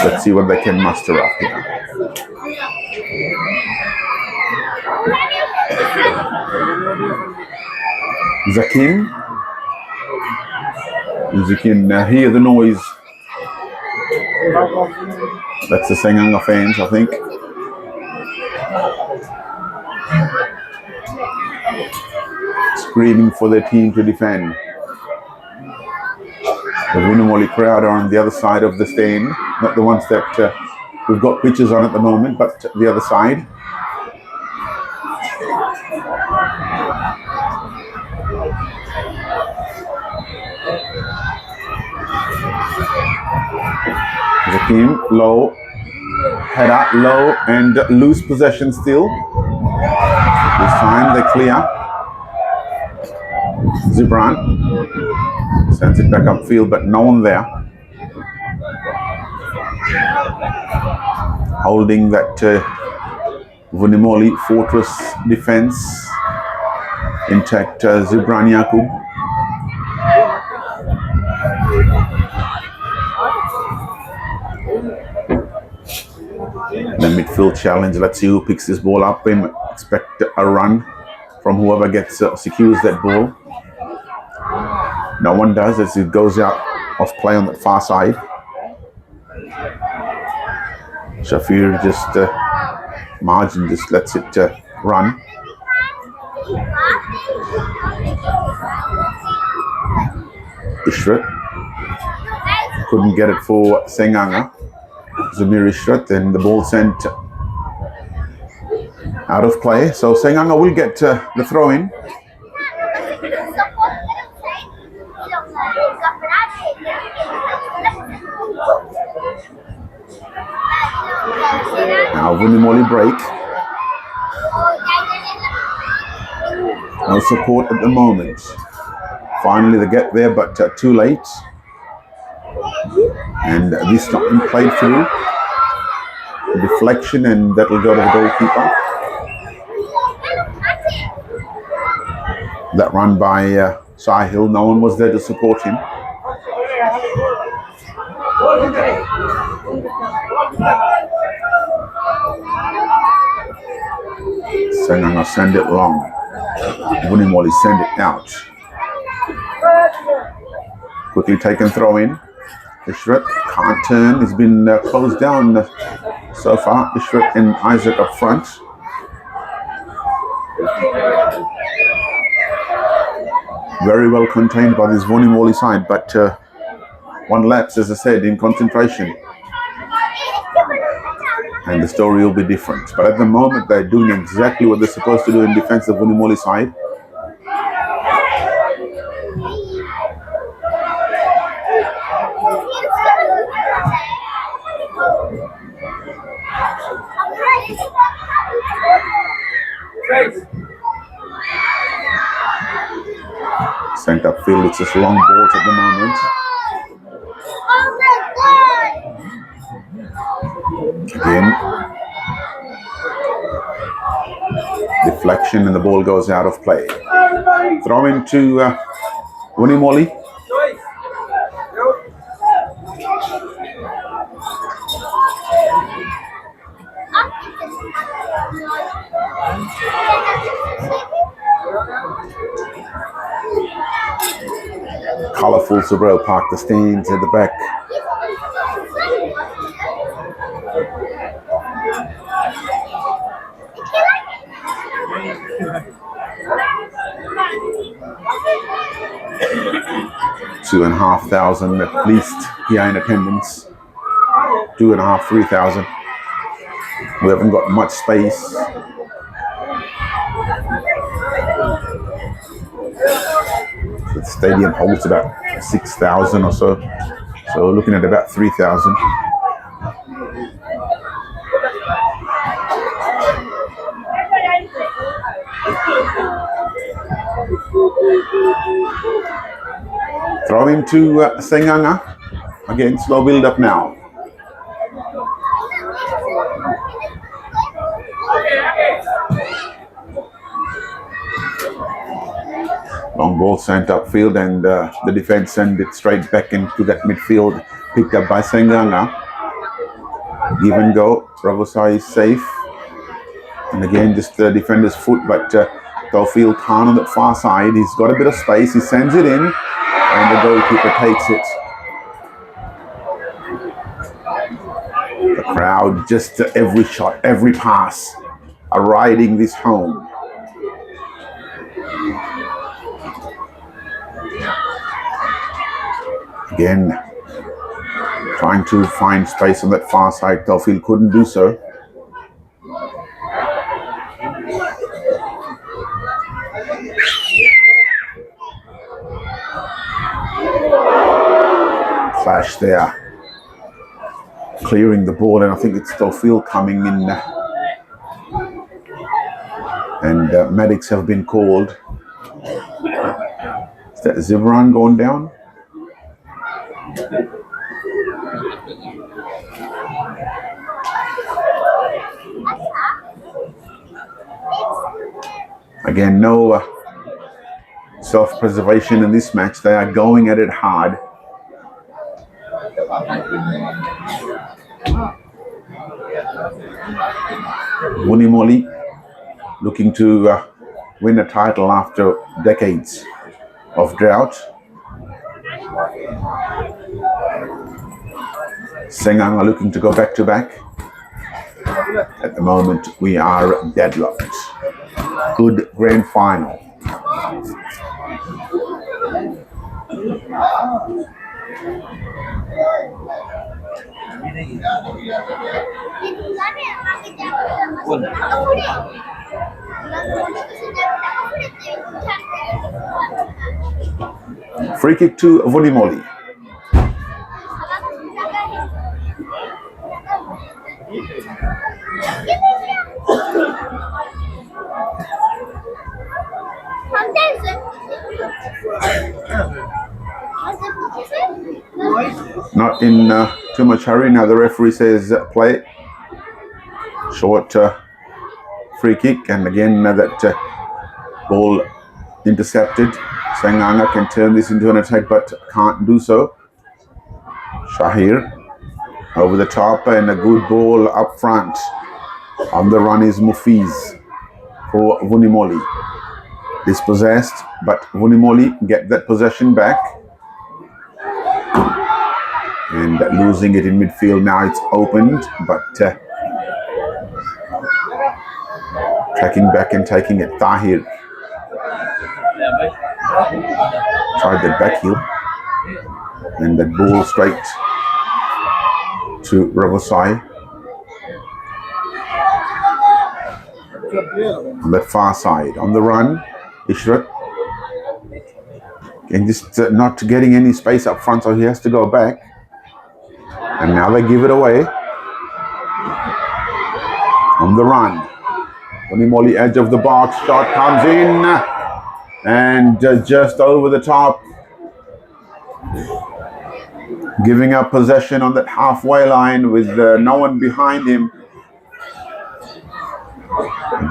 [SPEAKER 1] Let's see what they can muster up here. Zakin. You can hear the noise. That's the Seaqaqa fans, I think. Screaming for their team to defend. The Vunimoli crowd are on the other side of the stand, not the ones that we've got pictures on at the moment, but the other side. Zakim, low, header, low, and loose possession still. This time they clear. Zubran sends it back upfield, but no one there. Holding that Vunimoli fortress defense intact. Zubran Yaqub. The midfield challenge. Let's see who picks this ball up and expect a run from whoever gets secures that ball. No one does as it goes out of play on the far side. Shafir just margin just lets it run. Ishrat couldn't get it for Seaqaqa. Zamir Ishrat, then the ball sent out of play. So Seaqaqa will get the throw in. Now Vunimoli break. No support at the moment. Finally they get there, but too late. And this time played through. Deflection, and that will go to the goalkeeper. That run by Sahil, no one was there to support him. Seaqaqa send it long. Vunimoli send it out. Quickly taken throw in. Ishrat can't turn. It's been closed down so far. Ishrat and Isaac up front. Very well contained by this Vunimoli side, but one lapse, as I said, in concentration. And the story will be different. But at the moment, they're doing exactly what they're supposed to do in defense of Vunimoli side. Sent upfield, it's just long balls at the moment. Again, deflection and the ball goes out of play. Throw into Vunimoli. Colourful SUBRAIL Park, the stands at the back. Two and a half thousand at least here in attendance. 2,500, 3,000. We haven't got much space. The stadium holds about 6,000 or so. So we're looking at about 3,000. Throw into Seaqaqa. Again, slow build up now. Long ball sent upfield, and the defense sent it straight back into that midfield, picked up by Seaqaqa. Give and go. Ravosai is safe. And again, just the defender's foot, but Tawfiq Khan on that far side, he's got a bit of space, he sends it in, and the goalkeeper takes it. The crowd, just every shot, every pass, are riding this home. Again, trying to find space on that far side. Tawfiq couldn't do so. Flash there, clearing the ball, and I think it's Tawfiq coming in, and medics have been called. Is that Zibran going down? Again, no self-preservation in this match. They are going at it hard. Vunimoli looking to win a title after decades of drought. Seaqaqa looking to go back to back. At the moment, we are deadlocked. Good grand final. Free kick to Vunimoli. Not in too much hurry. Now the referee says play. Short free kick, and again that ball intercepted. Seaqaqa can turn this into an attack but can't do so. Shahir over the top, and a good ball up front. On the run is Mufiz for Vunimoli. Dispossessed, but Vunimoli get that possession back. And losing it in midfield. Now it's opened, but tracking back and taking it. Tahir tried the back heel, and that ball straight to Rabasai on that far side. On the run, Ishrat, and just not getting any space up front, so he has to go back. And now they give it away. On the run, Vunimoli edge of the box, shot comes in, and just over the top, giving up possession on that halfway line with no one behind him.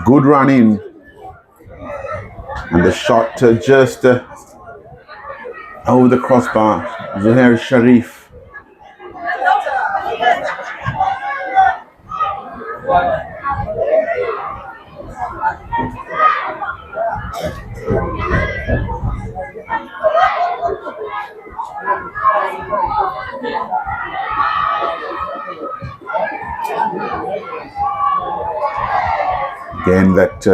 [SPEAKER 1] Good run in, and the shot just over the crossbar. Zuhair Sharif. Again, that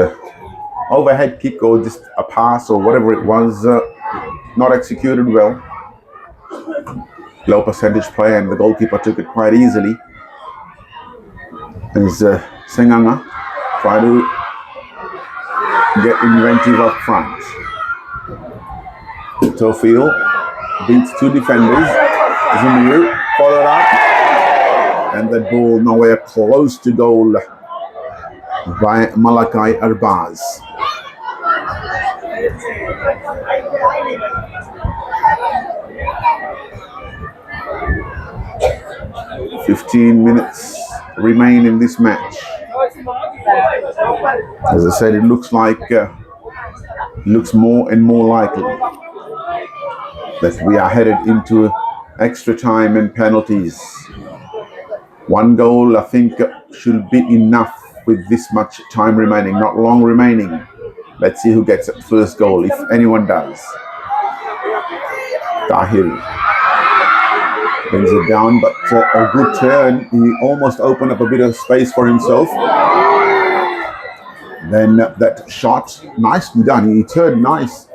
[SPEAKER 1] overhead kick or just a pass or whatever it was, not executed well. Low percentage play, and the goalkeeper took it quite easily. As Seaqaqa try to get inventive up front. Tofil beats two defenders. Zamir followed up, and that ball nowhere close to goal by Malakai Arbaz. "15 minutes remain in this match." As I said, it looks like looks more and more likely that we are headed into extra time and penalties. One goal, I think, should be enough with this much time remaining, not long remaining. Let's see who gets the first goal, if anyone does. Tahir brings it down, but a good turn. He almost opened up a bit of space for himself. Then that shot, nicely done. He turned nicely,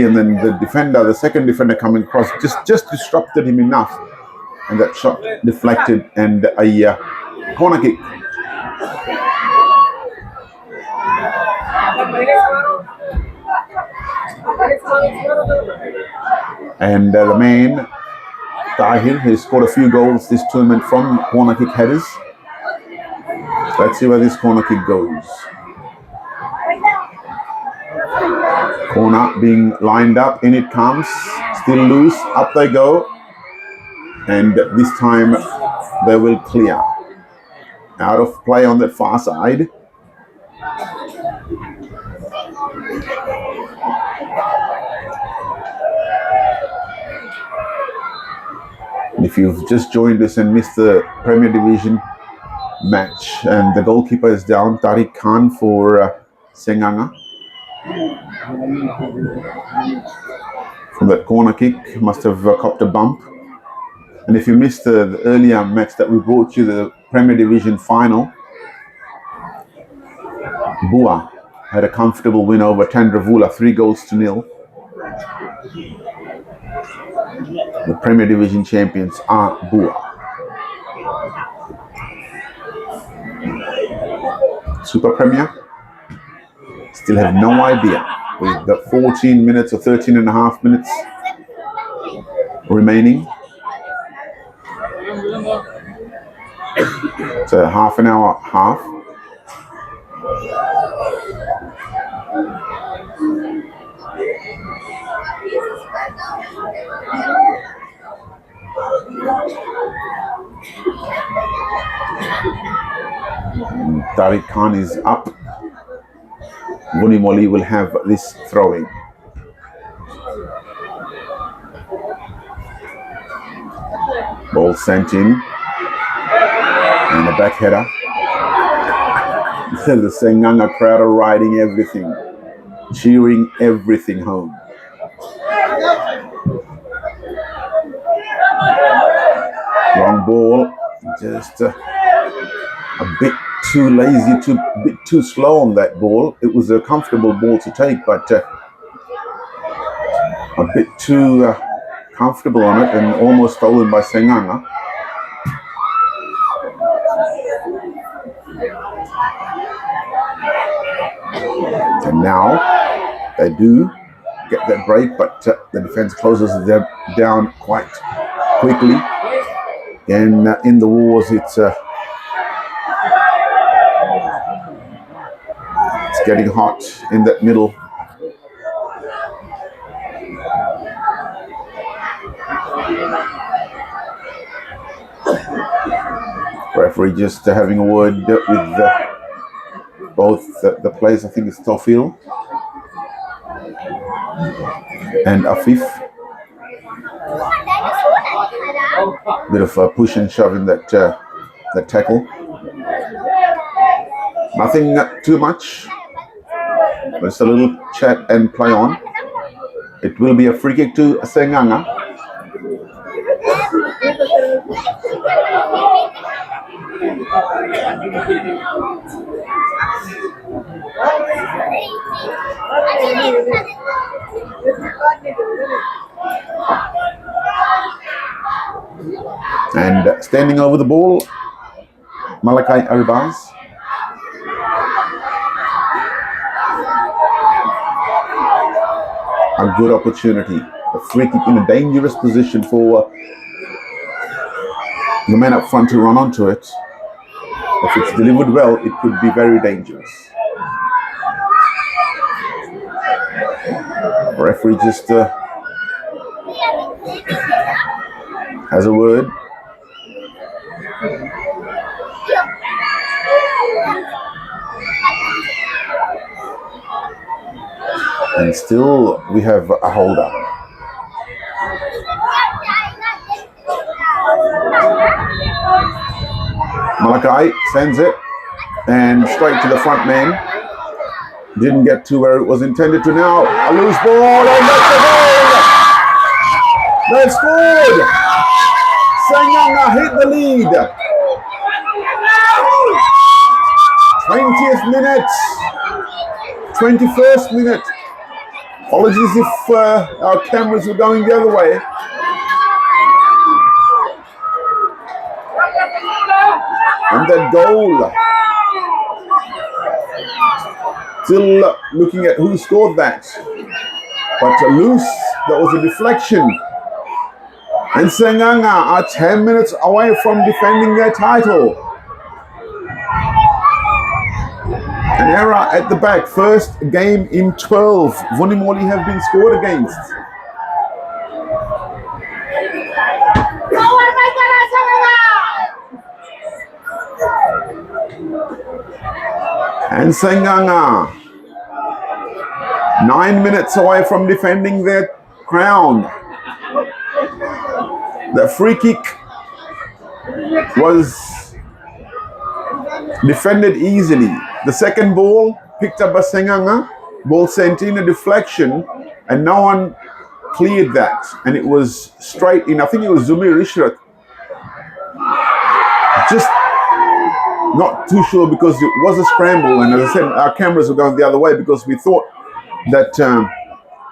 [SPEAKER 1] and then the second defender coming across, just disrupted him enough, and that shot deflected, and a corner kick. And the man Tahir has scored a few goals this tournament from corner kick headers. Let's see where this corner kick goes. Corner being lined up, in it comes, still loose, up they go, and this time they will clear. Out of play on that far side. If you've just joined us and missed the Premier Division match, and the goalkeeper is down, Tariq Khan for Seaqaqa. from that corner kick. Must have copped a bump. And if you missed the earlier match that we brought you, the Premier Division final, Bua had a comfortable win over Tandravula, 3-0. The Premier Division champions are Bua. Super Premier still have no idea. We've got 14 minutes or 13 and a half minutes remaining. So half an hour, half. Tariq Khan is up. Vunimoli will have this throw-in. Ball sent in. And a back header. The Seaqaqa crowd are riding everything. Cheering everything home. Long ball. Just a bit too lazy, a bit too slow on that ball. It was a comfortable ball to take, but a bit too comfortable on it and almost stolen by Seaqaqa. And now they do get that break, but the defense closes them down quite quickly. And in the wars, it's getting hot in that middle. Referee just having a word with both the players. I think it's Tofil and Afif. Bit of a push and shove in that tackle. Nothing too much. Just a little chat and play on. It will be a free kick to Seaqaqa. And standing over the ball, Malakai Arbaz. A good opportunity. A free kick in a dangerous position for the man up front to run onto it. If it's delivered well, it could be very dangerous. The referee just has a word. And still we have a hold up. Malakai sends it and straight to the front man. Didn't get to where it was intended to. Now a loose ball and that's the goal. They scored. Seaqaqa hit the lead. 20th minute. 21st minute. Apologies if our cameras were going the other way. And that goal. Still looking at who scored that. But loose, that was a deflection. And Seaqaqa are 10 minutes away from defending their title. An error at the back. First game in 12. Vunimoli have been scored against. And Seaqaqa 9 minutes away from defending their crown. The free kick was defended easily. The second ball picked up by Seaqaqa. Ball sent in a deflection, and no one cleared that, and it was straight in. I think it was Zumir Ishrat. Just not too sure because it was a scramble, and as I said, our cameras were going the other way because we thought that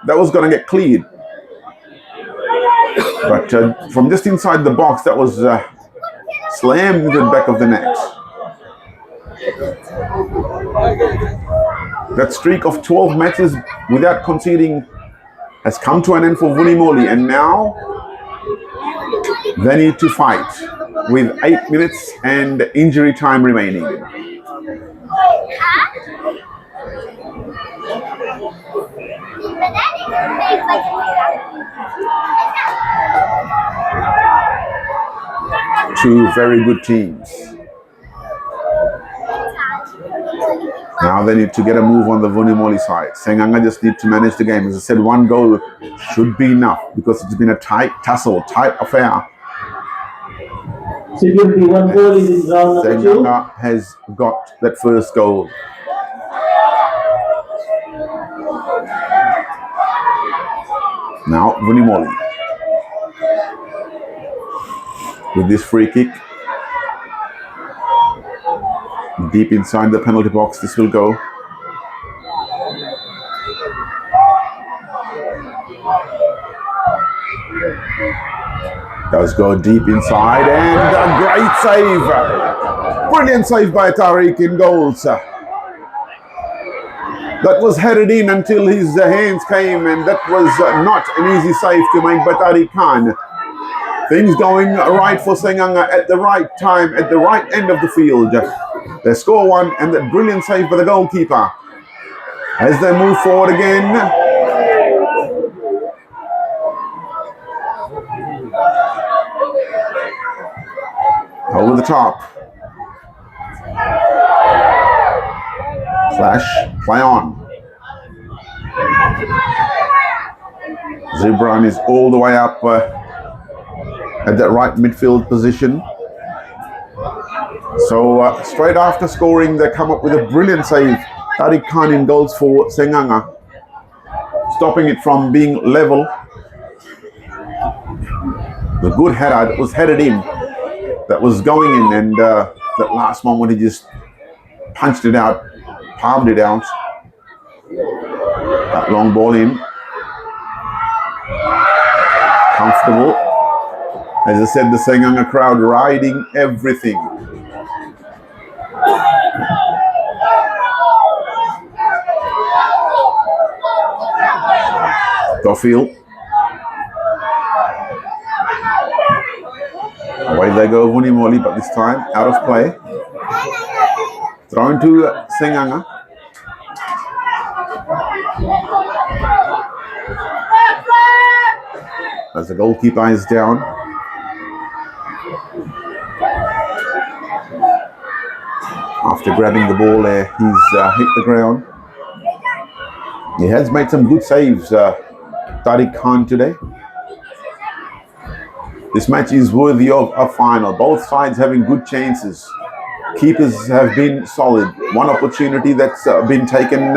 [SPEAKER 1] that was going to get cleared. But from just inside the box, that was slammed into the back of the net. That streak of 12 matches without conceding has come to an end for Vunimoli, and now they need to fight with 8 minutes and injury time remaining. Two very good teams. Now they need to get a move on the Vunimoli side. Seaqaqa just need to manage the game. As I said, one goal should be enough because it's been a tight tussle, tight affair.
[SPEAKER 2] Security, one goal is in round number 2.
[SPEAKER 1] Seaqaqa has got that first goal. Now Vunimoli with this free kick. Deep inside the penalty box, this will go. Does go deep inside, and a great save. Brilliant save by Tariq in goals. That was headed in until his hands came, and that was not an easy save to make by Tariq Khan. Things going right for Seaqaqa at the right time, at the right end of the field. They score one, and that brilliant save by the goalkeeper. As they move forward again. Over the top. Flash, play on. Zibran is all the way up at that right midfield position. So straight after scoring, they come up with a brilliant save. Tariq Khan in goals for Seaqaqa, stopping it from being level. The good header that was headed in, that was going in, and that last one when he just punched it out, palmed it out. That long ball in. Comfortable. As I said, the Seaqaqa crowd riding everything. Tofield. Away they go, Vunimoli, but this time out of play. Thrown to Seaqaqa. As the goalkeeper is down. After grabbing the ball there, he's hit the ground. He has made some good saves, Tariq Khan, today. This match is worthy of a final. Both sides having good chances. Keepers have been solid. One opportunity that's been taken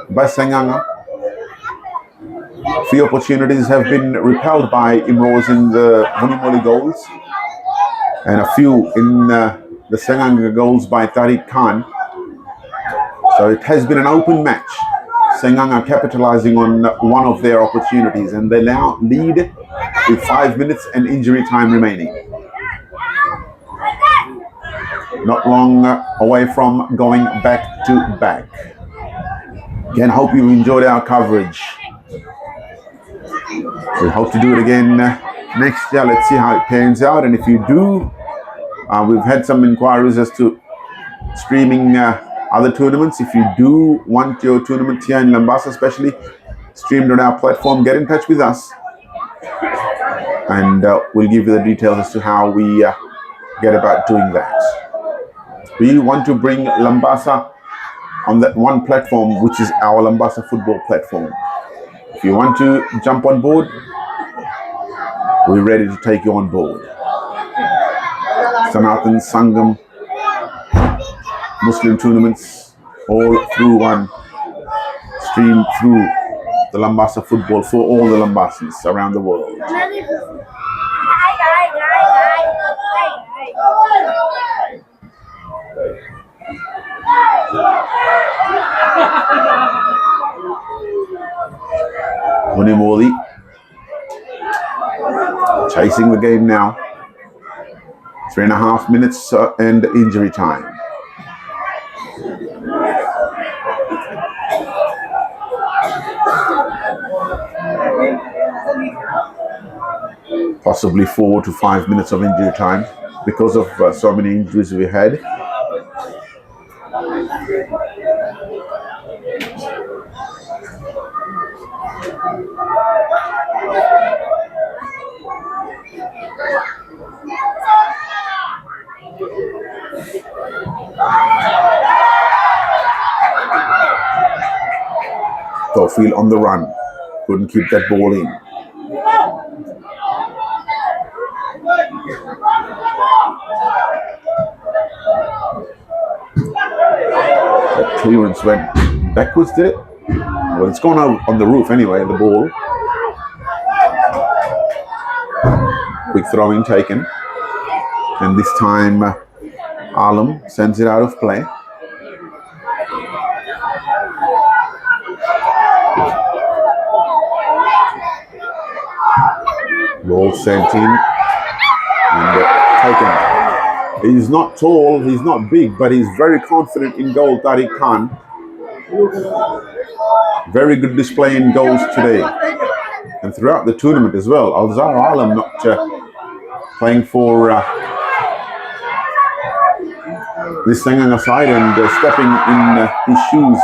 [SPEAKER 1] by Seaqaqa. Few opportunities have been repelled by Imroz in the Vunimoli goals, and a few in the Seaqaqa goals by Tariq Khan. So it has been an open match. Seaqaqa capitalizing on one of their opportunities, and they now lead with 5 minutes and injury time remaining. Not long away from going back to back. Again, hope you enjoyed our coverage. We hope to do it again next year. Let's see how it pans out, and if you do, we've had some inquiries as to streaming other tournaments. If you do want your tournament here in LABASA especially streamed on our platform, get in touch with us, and we'll give you the details as to how we get about doing that. We want to bring LABASA on that one platform, which is our LABASA football platform. If you want to jump on board, we're ready to take you on board. Sanatan Sangam Muslim tournaments all through one, streamed through the LABASA football for all the Lambasans around the world. Vunimoli chasing the game now. 3.5 minutes and injury time. Possibly 4 to 5 minutes of injury time because of so many injuries we had. Field on the run, couldn't keep that ball in. That clearance went backwards, did it? Well, it's gone out on the roof anyway, the ball. Quick throwing taken. And this time, Alam sends it out of play. Ball sent in and taken. He's not tall, he's not big, but he's very confident in goal, Tariq Khan. Very good display in goals today. And throughout the tournament as well. Alzar Alam not playing for this Seaqaqa side and stepping in his shoes.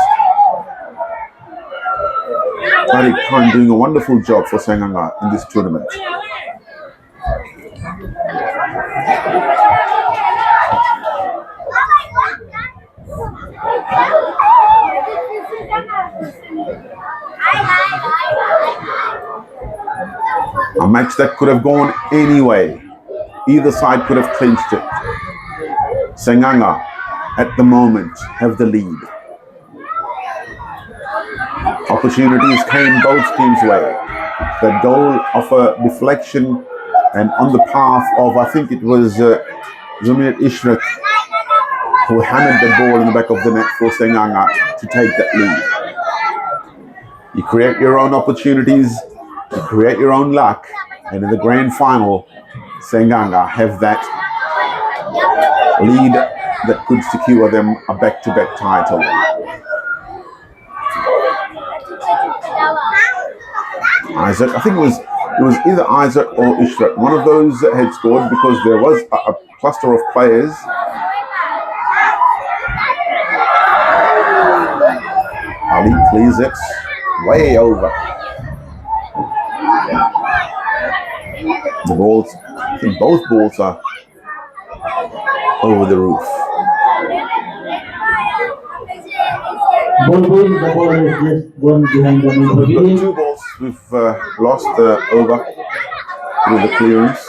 [SPEAKER 1] Tariq Khan doing a wonderful job for Seaqaqa in this tournament. A match that could have gone any way. Either side could have clinched it. Seaqaqa, at the moment, have the lead. Opportunities came both teams' way. That goal of a deflection and on the path of, I think it was Zuminat Ishrak, who hammered the ball in the back of the net for Seaqaqa to take that lead. You create your own opportunities, you create your own luck, and in the grand final, Seaqaqa have that lead that could secure them a back-to-back title. Isaac, I think it was either Isaac or Ishrak. One of those had scored because there was a cluster of players. Ali clears it way over. The balls, I think both balls are over the roof.
[SPEAKER 2] The ball is just gone behind the
[SPEAKER 1] So we've got 2 balls we've lost over through the clearance.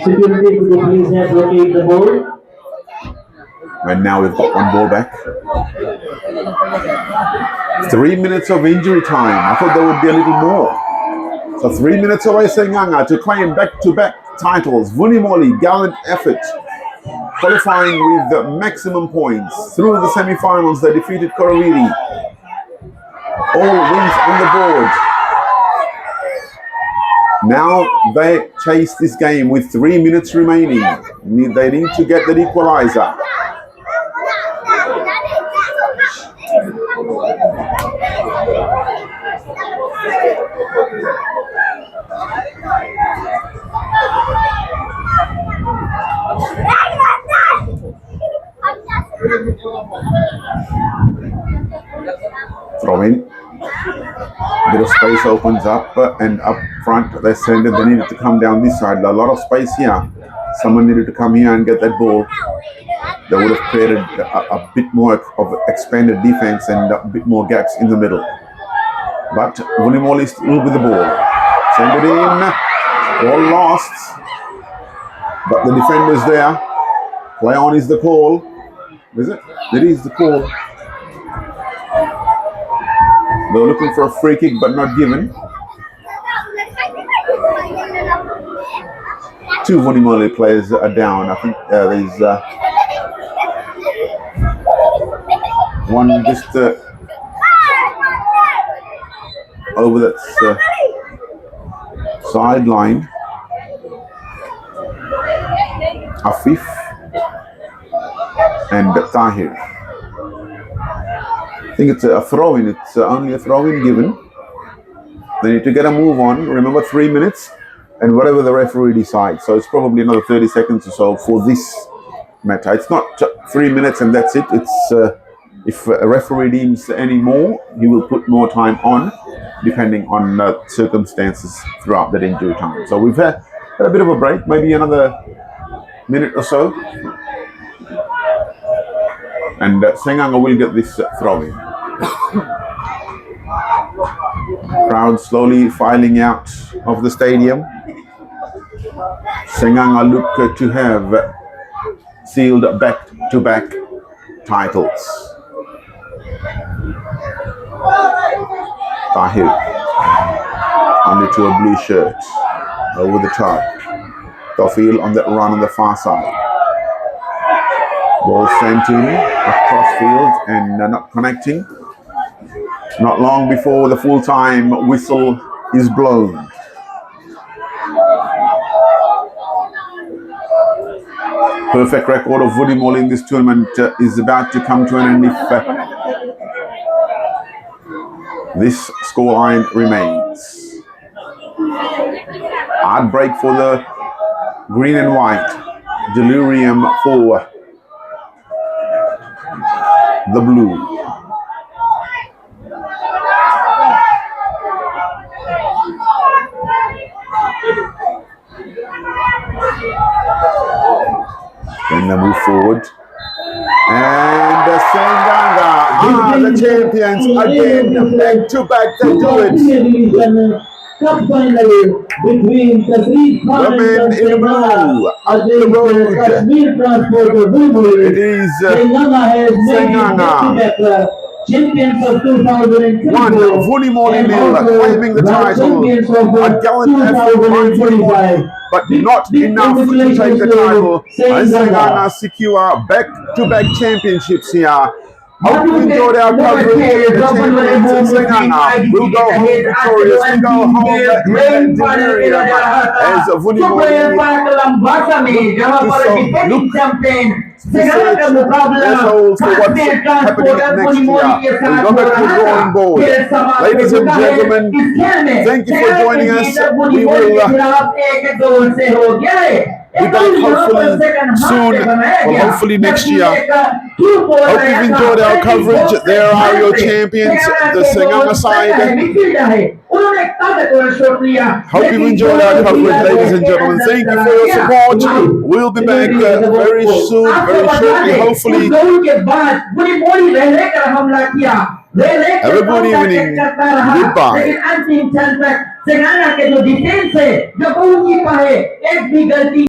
[SPEAKER 2] Security, could you please have locate the ball?
[SPEAKER 1] And now we've got 1 ball back. 3 minutes of injury time. I thought there would be a little more. So 3 minutes away, Seaqaqa to claim back-to-back titles. Vunimoli, gallant effort. Qualifying with the maximum points. Through the semi-finals, they defeated Koroviri. All wins on the board. Now they chase this game with 3 minutes remaining. They need to get that equalizer. Throw in. Bit of space opens up and up front they send it. They needed to come down this side. A lot of space here. Someone needed to come here and get that ball. They would have created a bit more of expanded defense and a bit more gaps in the middle. But Vunimoli is still with the ball. Send it in. Ball lost. But the defender's there. Play on is the call. Is it? It is the call. They were looking for a free kick but not given. Two Vunimoli players are down. I think there's one just over that sideline. Afif and Tahir. I think it's a throw-in. It's only a throw-in given. They need to get a move on. Remember, 3 minutes and whatever the referee decides. So it's probably another 30 seconds or so for this matter. It's not 3 minutes and that's it. It's if a referee deems any more, he will put more time on, depending on circumstances throughout that injury time. So we've had a bit of a break, maybe another minute or so. And Seaqaqa will get this throw-in. Crowd slowly filing out of the stadium. Seaqaqa look to have sealed back-to-back titles. Tahir only to a blue shirt over the top. Tawfiq on that run on the far side. Ball sent in across field and not connecting. Not long before the full-time whistle is blown. Perfect record of Vunimoli in this tournament is about to come to an end if this scoreline remains. Hard break for the green and white. Delirium for the blue. Then they move forward. And Seaqaqa are the champions again. Back to back, they do it.
[SPEAKER 2] Cup final between Tasrif Khan
[SPEAKER 1] The men
[SPEAKER 2] and
[SPEAKER 1] in blue up the road.
[SPEAKER 2] Kashmir Transport of Vunimoli.
[SPEAKER 1] It is
[SPEAKER 2] Seaqaqa has made
[SPEAKER 1] Seaqaqa.
[SPEAKER 2] back-to-back champions of 2024.
[SPEAKER 1] One Vunimoli nil, claiming the title. A gallant effort by Vunimoli, but not enough to take the title. And Seaqaqa secure back-to-back championships here. Hope you enjoyed our coverage of the champions in Seaqaqa. We'll go home victorious. We go home delirium as Vunimoli look their souls for what's happening next year. We'll go back to the drawing board. Ladies and gentlemen, thank you for joining us. We will be back hopefully soon, or hopefully next year. Hope you've enjoyed our coverage. There are your champions, the Seaqaqa side. Hope you've enjoyed our coverage, ladies and gentlemen. Thank you for your support. We'll be back very soon, very shortly, hopefully. Have a good evening. Goodbye.